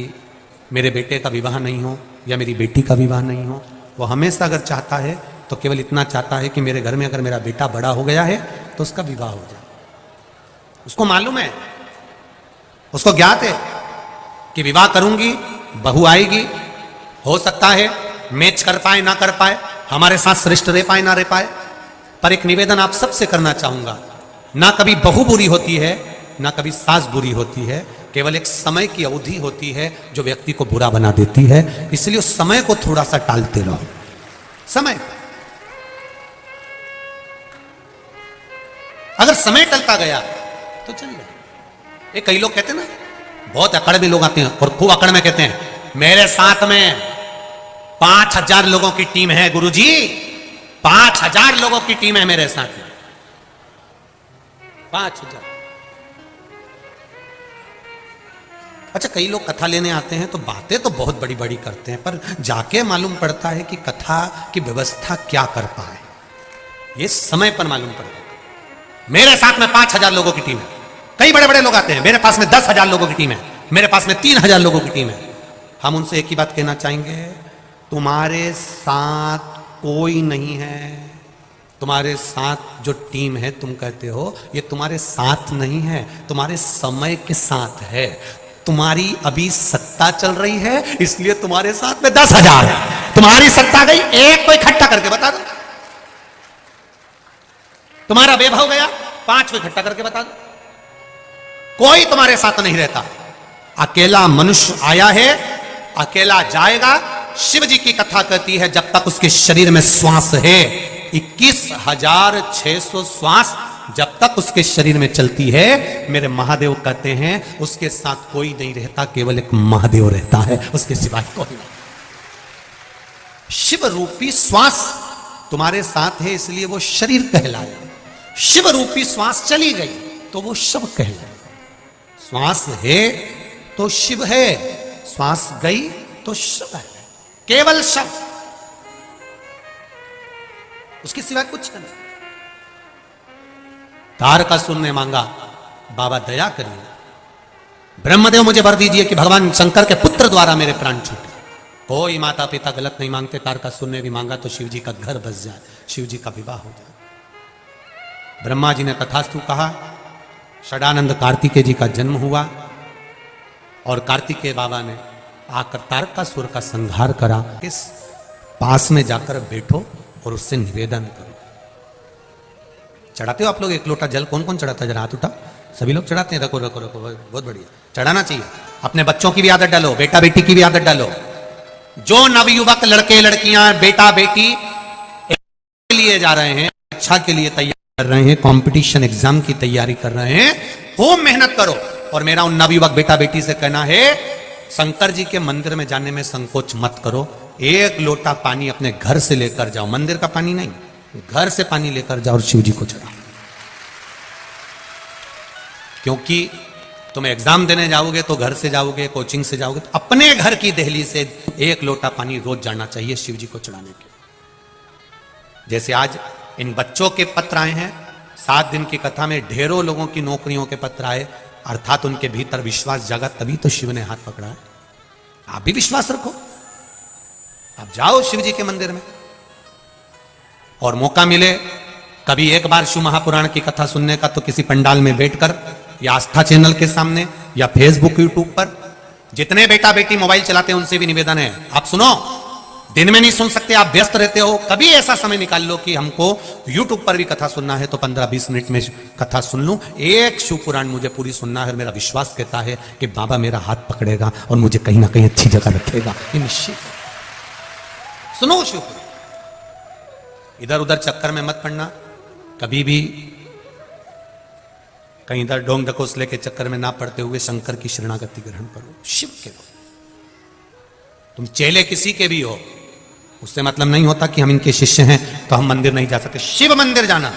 मेरे बेटे का विवाह नहीं हो या मेरी बेटी का विवाह नहीं हो। वो हमेशा अगर चाहता है तो केवल इतना चाहता है कि मेरे घर में अगर मेरा बेटा बड़ा हो गया है तो उसका विवाह हो जाए। उसको मालूम है, उसको ज्ञात है कि विवाह करूंगी, बहू आएगी, हो सकता है मैच कर पाए ना कर पाए, हमारे साथ श्रेष्ठ रह पाए ना रह पाए, पर एक निवेदन आप सबसे करना चाहूंगा, ना कभी बहू बुरी होती है ना कभी सास बुरी होती है, केवल एक समय की अवधि होती है जो व्यक्ति को बुरा बना देती है। इसलिए उस समय को थोड़ा सा टालते रहो। समय, अगर समय टलता गया तो चल गया। ये कई लोग कहते हैं ना, बहुत अकड़ में लोग आते हैं और खूब अकड़ में कहते हैं मेरे साथ में 5000 लोगों की टीम है गुरुजी, 5000 लोगों की टीम है मेरे साथ में, 5000। अच्छा, कई लोग कथा लेने आते हैं तो बातें तो बहुत बड़ी बड़ी करते हैं, पर जाके मालूम पड़ता है कि कथा की व्यवस्था क्या कर पाए, ये समय पर मालूम पड़ता है। मेरे साथ में 5000 लोगों की टीम है। कई बड़े बड़े लोग आते हैं, मेरे पास में 10,000 लोगों की टीम है, मेरे पास में 3000 लोगों की टीम है। हम उनसे एक ही बात कहना चाहेंगे, तुम्हारे साथ कोई नहीं है। तुम्हारे साथ जो टीम है तुम कहते हो, ये तुम्हारे साथ नहीं है, तुम्हारे समय के साथ है। तुम्हारी अभी सत्ता चल रही है इसलिए तुम्हारे साथ में 10,000 है। तुम्हारी सत्ता गई, एक को इकट्ठा करके बता दो। तुम्हारा वैभव गया, 5 को इकट्ठा करके बता दो। कोई तुम्हारे साथ नहीं रहता। अकेला मनुष्य आया है, अकेला जाएगा। शिव जी की कथा कहती है जब तक उसके शरीर में श्वास है, 21,600 श्वास जब तक उसके शरीर में चलती है, मेरे महादेव कहते हैं उसके साथ कोई नहीं रहता, केवल एक महादेव रहता है, उसके सिवाय कोई नहीं। शिव रूपी श्वास तुम्हारे साथ है इसलिए वो शरीर कहलाया। शिव रूपी श्वास चली गई तो वो शव कहलाया। श्वास है तो शिव है, श्वास गई तो शव है, केवल शव, उसके सिवाय कुछ नहीं। तारकासुर ने मांगा, बाबा दया करिए, ब्रह्मदेव मुझे वर दीजिए कि भगवान शंकर के पुत्र द्वारा मेरे प्राण छूटे। कोई माता पिता गलत नहीं मांगते। तारकासुर ने भी मांगा तो शिव जी का घर बस जाए, शिव जी का विवाह हो जाए। ब्रह्मा जी ने तथास्तु कहा। षडानंद कार्तिकेय जी का जन्म हुआ और कार्तिकेय बाबा ने आकर तारकासुर का संहार करा। इस पास में जाकर बैठो और उससे निवेदन करो। चढ़ाते हो आप लोग एक लोटा जल? कौन कौन चढ़ाता है? जरा हाथ उठा। सभी लोग चढ़ाते हैं। रखो रखो रखो, बहुत बढ़िया, चढ़ाना चाहिए। अपने बच्चों की भी आदत डालो, बेटा बेटी की भी आदत डालो। जो नवयुवक लड़के लड़कियां बेटा बेटी के लिए जा रहे हैं, शिक्षा के लिए तैयार कर रहे हैं, कंपटीशन एग्जाम की तैयारी कर रहे हैं, खूब मेहनत करो। और मेरा उन नवयुवक बेटा बेटी से कहना है, शंकर जी के मंदिर में जाने में संकोच मत करो। एक लोटा पानी अपने घर से लेकर जाओ, मंदिर का पानी नहीं, घर से पानी लेकर जाओ और शिव जी को चढ़ाओ। क्योंकि तुम एग्जाम देने जाओगे तो घर से जाओगे, कोचिंग से जाओगे तो अपने घर की दहली से एक लोटा पानी रोज जाना चाहिए शिव जी को चढ़ाने के। जैसे आज इन बच्चों के पत्र आए हैं, 7 दिन की कथा में ढेरों लोगों की नौकरियों के पत्र आए, अर्थात उनके भीतर विश्वास जगा, तभी तो शिव ने हाथ पकड़ा है। आप भी विश्वास रखो, आप जाओ शिव जी के मंदिर में। और मौका मिले कभी एक बार शिव महापुराण की कथा सुनने का, तो किसी पंडाल में बैठकर या आस्था चैनल के सामने या फेसबुक यूट्यूब पर, जितने बेटा बेटी मोबाइल चलाते हैं उनसे भी निवेदन है, आप सुनो। दिन में नहीं सुन सकते, आप व्यस्त रहते हो, कभी ऐसा समय निकाल लो कि हमको यूट्यूब पर भी कथा सुनना है तो 15-20 मिनट में कथा सुन लूं। एक शिव पुराण मुझे पूरी सुनना है। मेरा विश्वास कहता है कि बाबा मेरा हाथ पकड़ेगा और मुझे कहीं ना कहीं अच्छी जगह रखेगा, ये निश्चित है। सुनो शिव पुराण, इधर उधर चक्कर में मत पड़ना। कभी भी कहीं इधर ढोंग ढकोसले के चक्कर में ना पड़ते हुए शंकर की शरणागति ग्रहण करो, शिव के हो। तुम चेले किसी के भी हो, उससे मतलब नहीं होता कि हम इनके शिष्य हैं तो हम मंदिर नहीं जा सकते। शिव मंदिर जाना,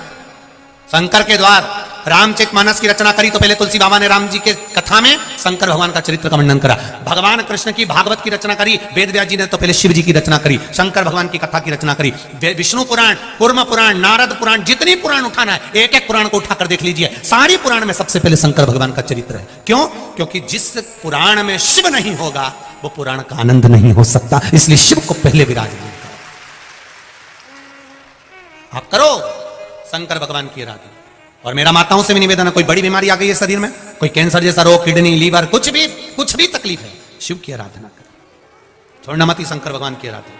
शंकर के द्वार, रामचरितमानस की रचना करी तो पहले तुलसी बाबा ने राम जी के कथा में शंकर भगवान का चरित्र का वर्णन करा। भगवान कृष्ण की भागवत की रचना करी वेद व्यास जी ने तो पहले शिव जी की रचना करी, शंकर भगवान की कथा की रचना करी। विष्णु पुराण, कूर्म पुराण, नारद पुराण, जितनी पुराण उठाना है एक एक पुराण को उठाकर देख लीजिए, सारी पुराण में सबसे पहले शंकर भगवान का चरित्र है। क्यों? क्योंकि जिस पुराण में शिव नहीं होगा वो पुराण का आनंद नहीं हो सकता, इसलिए शिव को पहले विराजमान करो। आप करो शंकर भगवान की आराधना। और मेरा माताओं से भी निवेदन है, कोई बड़ी बीमारी आ गई है शरीर में, कोई कैंसर जैसा रोग, किडनी, लीवर, कुछ भी तकलीफ है, शिव की आराधना करो, छोड़ना मत ही शंकर भगवान की आराधना।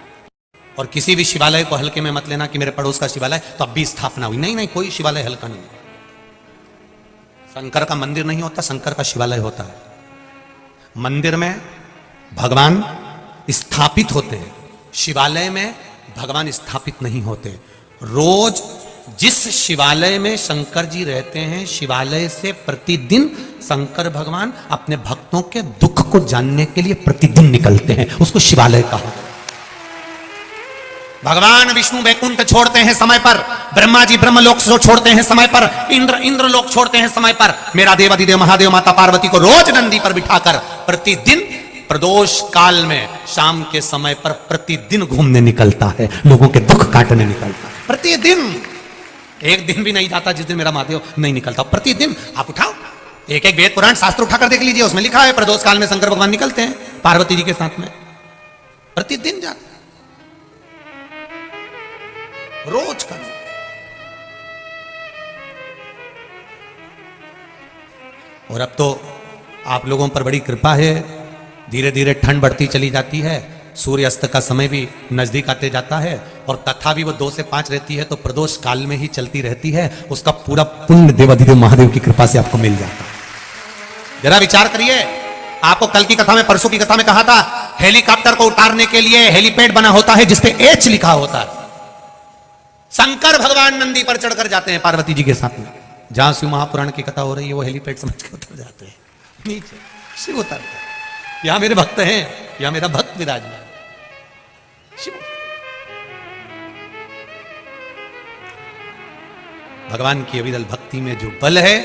और किसी भी शिवालय को हल्के में मत लेना कि मेरे पड़ोस का शिवालय तो अब भी स्थापना हुई, नहीं, कोई शिवालय हल्का नहीं। शंकर का मंदिर नहीं होता, शंकर का शिवालय होता है। मंदिर में भगवान स्थापित होते हैं, शिवालय में भगवान स्थापित नहीं होते। रोज जिस शिवालय में शंकर जी रहते हैं, शिवालय से प्रतिदिन शंकर भगवान अपने भक्तों के दुख को जानने के लिए प्रतिदिन निकलते हैं, उसको शिवालय कहा। भगवान विष्णु वैकुंठ छोड़ते हैं समय पर, ब्रह्मा जी ब्रह्मलोक छोड़ते हैं समय पर, इंद्र लोक छोड़ते हैं समय पर। मेरा देव अधिदेव महादेव माता पार्वती को रोज नंदी पर बिठाकर प्रतिदिन प्रदोष काल में शाम के समय पर प्रतिदिन घूमने निकलता है, लोगों के दुख काटने निकलता है प्रतिदिन। एक दिन भी नहीं जाता जिस दिन मेरा महादेव नहीं निकलता, प्रतिदिन। आप उठाओ एक एक वेद पुराण शास्त्र उठाकर देख लीजिए, उसमें लिखा है प्रदोष काल में शंकर भगवान निकलते हैं पार्वती जी के साथ में, प्रतिदिन जाते, रोज का। और अब तो आप लोगों पर बड़ी कृपा है, धीरे धीरे ठंड बढ़ती चली जाती है, सूर्य अस्त का समय भी नजदीक आते जाता है, और कथा भी वो 2 से 5 रहती है, तो प्रदोष काल में ही चलती रहती है। उसका पूरा पुण्य देवाधिदेव महादेव की कृपा से आपको मिल जाता है। जरा विचार करिए, आपको कल की कथा में, परसों की कथा में कहा था, हेलीकॉप्टर को उतारने के लिए हेलीपैड बना होता है जिसपे एच लिखा होता है। शंकर भगवान नंदी पर चढ़कर जाते हैं पार्वती जी के साथ में। जहां शिव महापुराण की कथा हो रही है वो हेलीपैड समझ के उतर जाते हैं नीचे, शिव उतरते हैं। यहां मेरे भक्त हैं, यहां मेरा भक्त विराजमान शिव। भगवान की अविरल भक्ति में जो बल है।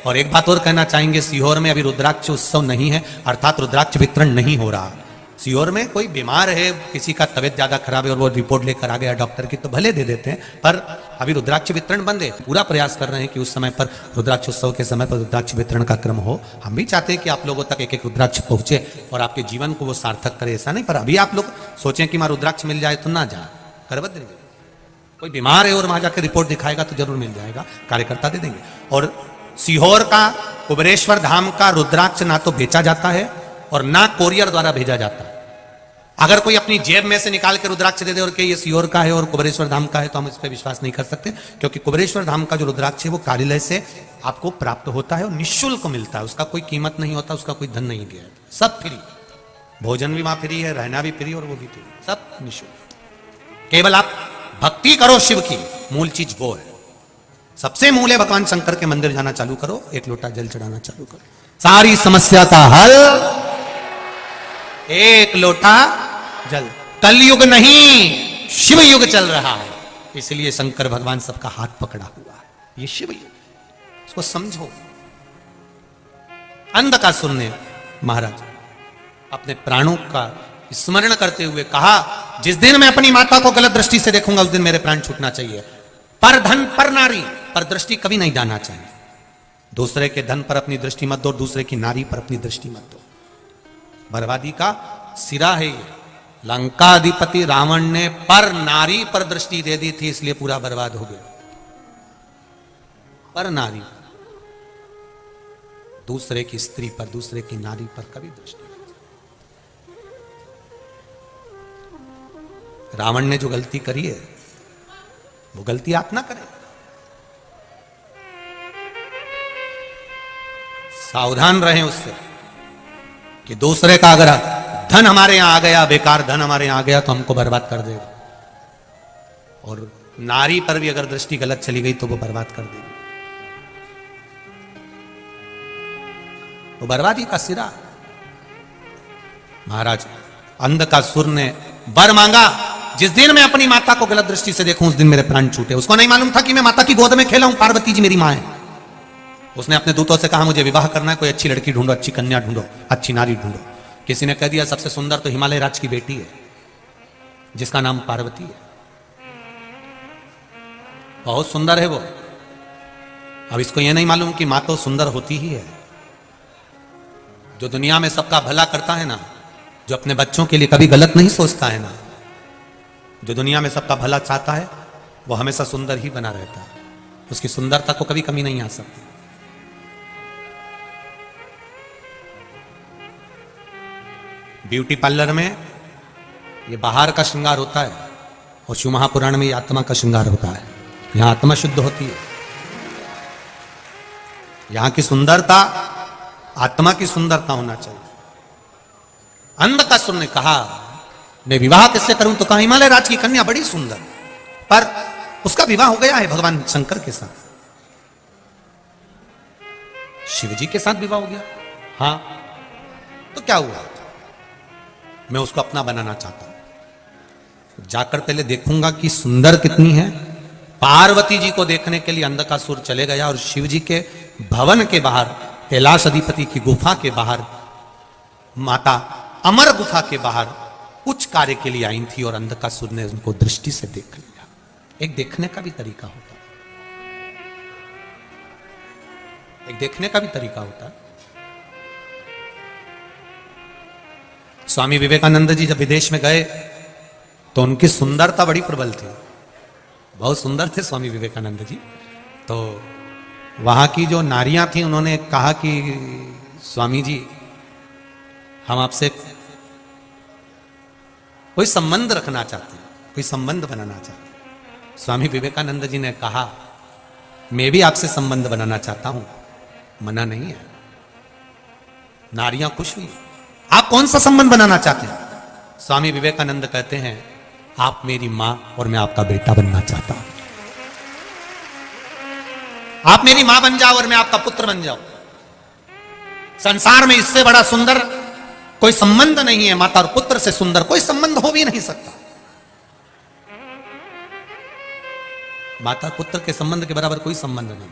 और एक बात और कहना चाहेंगे, सीहोर में अभी रुद्राक्ष उत्सव नहीं है, अर्थात रुद्राक्ष वितरण नहीं हो रहा। सीहोर में कोई बीमार है, किसी का तबियत ज्यादा खराब है और वो रिपोर्ट लेकर आ गया डॉक्टर की, तो भले दे देते हैं, पर अभी रुद्राक्ष वितरण बंद है। पूरा प्रयास कर रहे हैं कि उस समय पर रुद्राक्ष उत्सव के समय पर रुद्राक्ष वितरण का क्रम हो। हम भी चाहते हैं कि आप लोगों तक एक एक रुद्राक्ष पहुंचे और आपके जीवन को वो सार्थक करे, ऐसा नहीं। पर अभी आप लोग सोचें कि वहां रुद्राक्ष मिल जाए तो ना जाए, करवद नहीं। कोई बीमार है और वहां जाकर रिपोर्ट दिखाएगा तो जरूर मिल जाएगा, कार्यकर्ता दे देंगे। और सीहोर का कुबेरेश्वर धाम का रुद्राक्ष ना तो बेचा जाता है और ना कोरियर द्वारा भेजा जाता है। अगर कोई अपनी जेब में से निकाल के रुद्राक्ष दे दे और कि ये सीहोर का है और कुबेरेश्वर धाम का है, तो हम इस पर विश्वास नहीं कर सकते, क्योंकि कुबेरेश्वर धाम का जो रुद्राक्ष है वो कार्यालय से आपको प्राप्त होता है और निःशुल्क मिलता है, उसका कोई कीमत नहीं होता, उसका कोई धन नहीं दिया, सब फ्री। भोजन भी वहां फ्री है, रहना भी फ्री और वो भी फ्री, सब निःशुल्क। केवल आप भक्ति करो शिव की, मूल चीज वो है। सबसे मूल है भगवान शंकर के मंदिर जाना चालू करो, एक लोटा जल चढ़ाना चालू करो, सारी समस्या का हल। एक लोटा जल। कलयुग नहीं, शिव युग चल रहा है, इसलिए शंकर भगवान सबका हाथ पकड़ा हुआ है, ये शिव युग, इसको समझो। अंधकासुर ने महाराज अपने प्राणों का स्मरण करते हुए कहा, जिस दिन मैं अपनी माता को गलत दृष्टि से देखूंगा उस दिन मेरे प्राण छूटना चाहिए। पर धन पर नारी पर दृष्टि कभी नहीं जाना चाहिए। दूसरे के धन पर अपनी दृष्टि मत दो, दूसरे की नारी पर अपनी दृष्टि मत दो। बर्बादी का सिरा है ये। लंकाधिपति रावण ने पर नारी पर दृष्टि दे दी थी, इसलिए पूरा बर्बाद हो गया। पर नारी, दूसरे की स्त्री पर, दूसरे की नारी पर कभी दृष्टि। रावण ने जो गलती करी है वो गलती आप ना करें। सावधान रहें उससे कि दूसरे का अगर धन हमारे यहां आ गया, बेकार धन हमारे यहां आ गया तो हमको बर्बाद कर देगा, और नारी पर भी अगर दृष्टि गलत चली गई तो वो बर्बाद कर देगी। वो बर्बादी का सिरा। महाराज अंधकासुर ने वर मांगा, जिस दिन मैं अपनी माता को गलत दृष्टि से देखूं उस दिन मेरे प्राण छूटे। उसको नहीं मालूम था कि मैं माता की गोद में खेला हूं, पार्वती जी मेरी मां है। उसने अपने दूतों से कहा मुझे विवाह करना है, कोई अच्छी लड़की ढूंढो, अच्छी कन्या ढूंढो, अच्छी नारी ढूंढो। किसी ने कह दिया सबसे सुंदर तो हिमालय राज की बेटी है जिसका नाम पार्वती है, बहुत सुंदर है वो। अब इसको यह नहीं मालूम कि मां तो सुंदर होती ही है। जो दुनिया में सबका भला करता है ना, जो अपने बच्चों के लिए कभी गलत नहीं सोचता है ना, जो दुनिया में सबका भला चाहता है, वो हमेशा सुंदर ही बना रहता है। उसकी सुंदरता को कभी कमी नहीं आ सकती। ब्यूटी पार्लर में ये बाहर का श्रृंगार होता है और शिव महापुराण में ये आत्मा का श्रृंगार होता है। यहां आत्मा शुद्ध होती है। यहां की सुंदरता आत्मा की सुंदरता होना चाहिए। अंधकासुर ने कहा मैं विवाह किससे करूं, तो कहा हिमालय राज की कन्या बड़ी सुंदर, पर उसका विवाह हो गया है भगवान शंकर के साथ। शिव जी के साथ विवाह हो गया, हाँ, तो क्या हुआ, मैं उसको अपना बनाना चाहता हूं। जाकर पहले देखूंगा कि सुंदर कितनी है। पार्वती जी को देखने के लिए अंधकासुर चले गया और शिव जी के भवन के बाहर, कैलाश अधिपति की गुफा के बाहर, माता अमर गुफा के बाहर कुछ कार्य के लिए आई थी और अंधकासुर ने उनको दृष्टि से देख लिया। एक देखने का भी तरीका होता है, एक देखने का भी तरीका होता है। स्वामी विवेकानंद जी जब विदेश में गए तो उनकी सुंदरता बड़ी प्रबल थी, बहुत सुंदर थे स्वामी विवेकानंद जी। तो वहां की जो नारियां थी उन्होंने कहा कि स्वामी जी हम आपसे कोई संबंध रखना चाहते हैं, कोई संबंध बनाना चाहते हैं। स्वामी विवेकानंद जी ने कहा मैं भी आपसे संबंध बनाना चाहता हूं, मना नहीं है। नारियां खुश हुई। आप कौन सा संबंध बनाना चाहते हैं? स्वामी विवेकानंद कहते हैं आप मेरी मां और मैं आपका बेटा बनना चाहता हूं। आप मेरी मां बन जाओ और मैं आपका पुत्र बन जाऊं। संसार में इससे बड़ा सुंदर कोई संबंध नहीं है। माता और पुत्र से सुंदर कोई संबंध हो भी नहीं सकता। माता पुत्र के संबंध के बराबर कोई संबंध नहीं।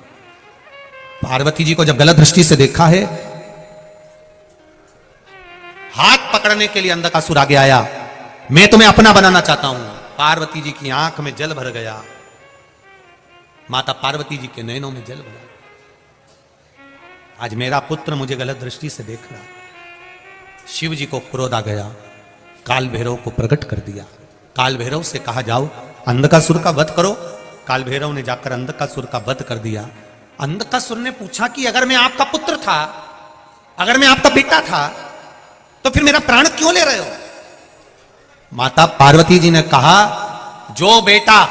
पार्वती जी को जब गलत दृष्टि से देखा है, हाथ पकड़ने के लिए अंधकासुर आगे आया, मैं तुम्हें अपना बनाना चाहता हूं। पार्वती जी की आंख में जल भर गया, माता पार्वती जी के नैनों में जल भरा गया। आज मेरा पुत्र मुझे गलत दृष्टि से देख रहा। शिव जी को क्रोध आ गया, काल भैरव को प्रकट कर दिया। काल भैरव से कहा जाओ अंधकासुर का वध करो। काल भैरव ने जाकर अंधकासुर का वध कर दिया। अंधकासुर ने पूछा कि अगर मैं आपका पुत्र था, अगर मैं आपका बेटा था, तो फिर मेरा प्राण क्यों ले रहे हो? माता पार्वती जी ने कहा जो बेटा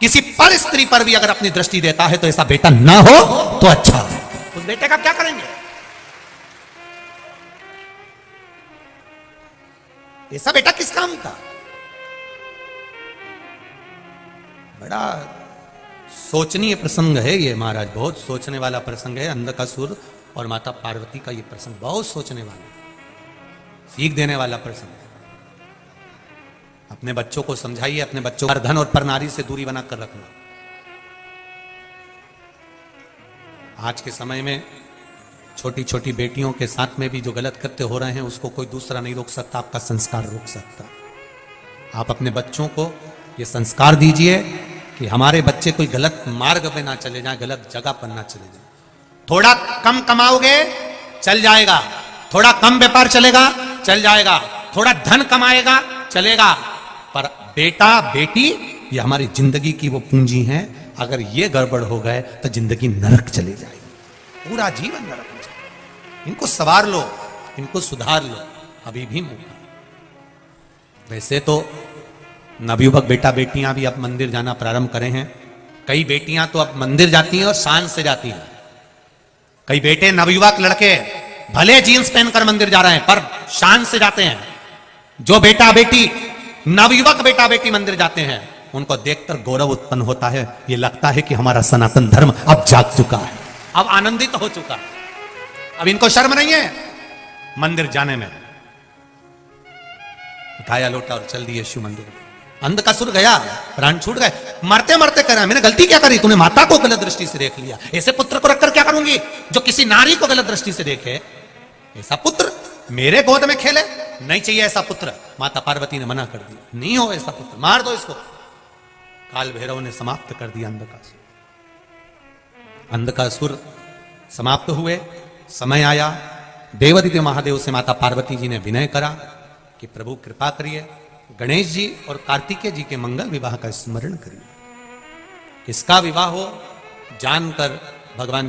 किसी पर स्त्री पर भी अगर अपनी दृष्टि देता है तो ऐसा बेटा ना हो तो अच्छा। उस बेटे का क्या करेंगे? ऐसा बेटा किस काम का? बड़ा सोचनीय प्रसंग है ये महाराज, बहुत सोचने वाला प्रसंग है। अंधकासुर और माता पार्वती का ये प्रसंग बहुत सोचने वाला, सीख देने वाला प्रसंग है। अपने बच्चों को समझाइए, अपने बच्चों पर धन और पर नारी से दूरी बनाकर रखना। आज के समय में छोटी छोटी बेटियों के साथ में भी जो गलत कृत्य हो रहे हैं उसको कोई दूसरा नहीं रोक सकता, आपका संस्कार रोक सकता। आप अपने बच्चों को ये संस्कार दीजिए कि हमारे बच्चे कोई गलत मार्ग पे ना चले जाएं, गलत जगह पर ना चले जाएं। थोड़ा कम कमाओगे चल जाएगा, थोड़ा कम व्यापार चलेगा चल जाएगा, थोड़ा धन कमाएगा चलेगा, पर बेटा बेटी ये हमारी जिंदगी की वो पूंजी है। अगर ये गड़बड़ हो गए तो जिंदगी नरक चली जाएगी, पूरा जीवन नरक में चलेगा। इनको सवार लो, इनको सुधार लो, अभी भी मौका। वैसे तो नवयुवक बेटा बेटियां भी अब मंदिर जाना प्रारंभ करे हैं। कई बेटियां तो अब मंदिर जाती हैं और शान से जाती हैं। कई बेटे नवयुवक लड़के भले जींस पहनकर मंदिर जा रहे हैं पर शान से जाते हैं। जो बेटा बेटी नवयुवक बेटा बेटी मंदिर जाते हैं उनको देखकर गौरव उत्पन्न होता है। ये लगता है कि हमारा सनातन धर्म अब जाग चुका है, अब आनंदित हो चुका है, अब इनको शर्म नहीं है मंदिर जाने में। उठाया लोटा और चल दिए शिव मंदिर में। अंधकासुर गया, प्राण छूट गए, मरते मरते कह रहा मैंने गलती क्या करी, तूने माता को गलत दृष्टि से देख लिया, ऐसे पुत्र को रखकर क्या करूंगी जो किसी नारी को गलत दृष्टि से देखे। ऐसा पुत्र मेरे गोद में खेले, नहीं चाहिए ऐसा पुत्र। माता पार्वती ने मना कर दिया, नहीं हो ऐसा पुत्र, मार दो इसको। काल भैरव ने समाप्त कर दिया अंधकासुर। अंधकासुर समाप्त हुए। समय आया, देवादित्य महादेव से माता पार्वती जी ने विनय करा कि प्रभु कृपा करिए, गणेश जी और कार्तिकेय जी के मंगल विवाह का स्मरण करिए। किसका विवाह हो जानकर भगवान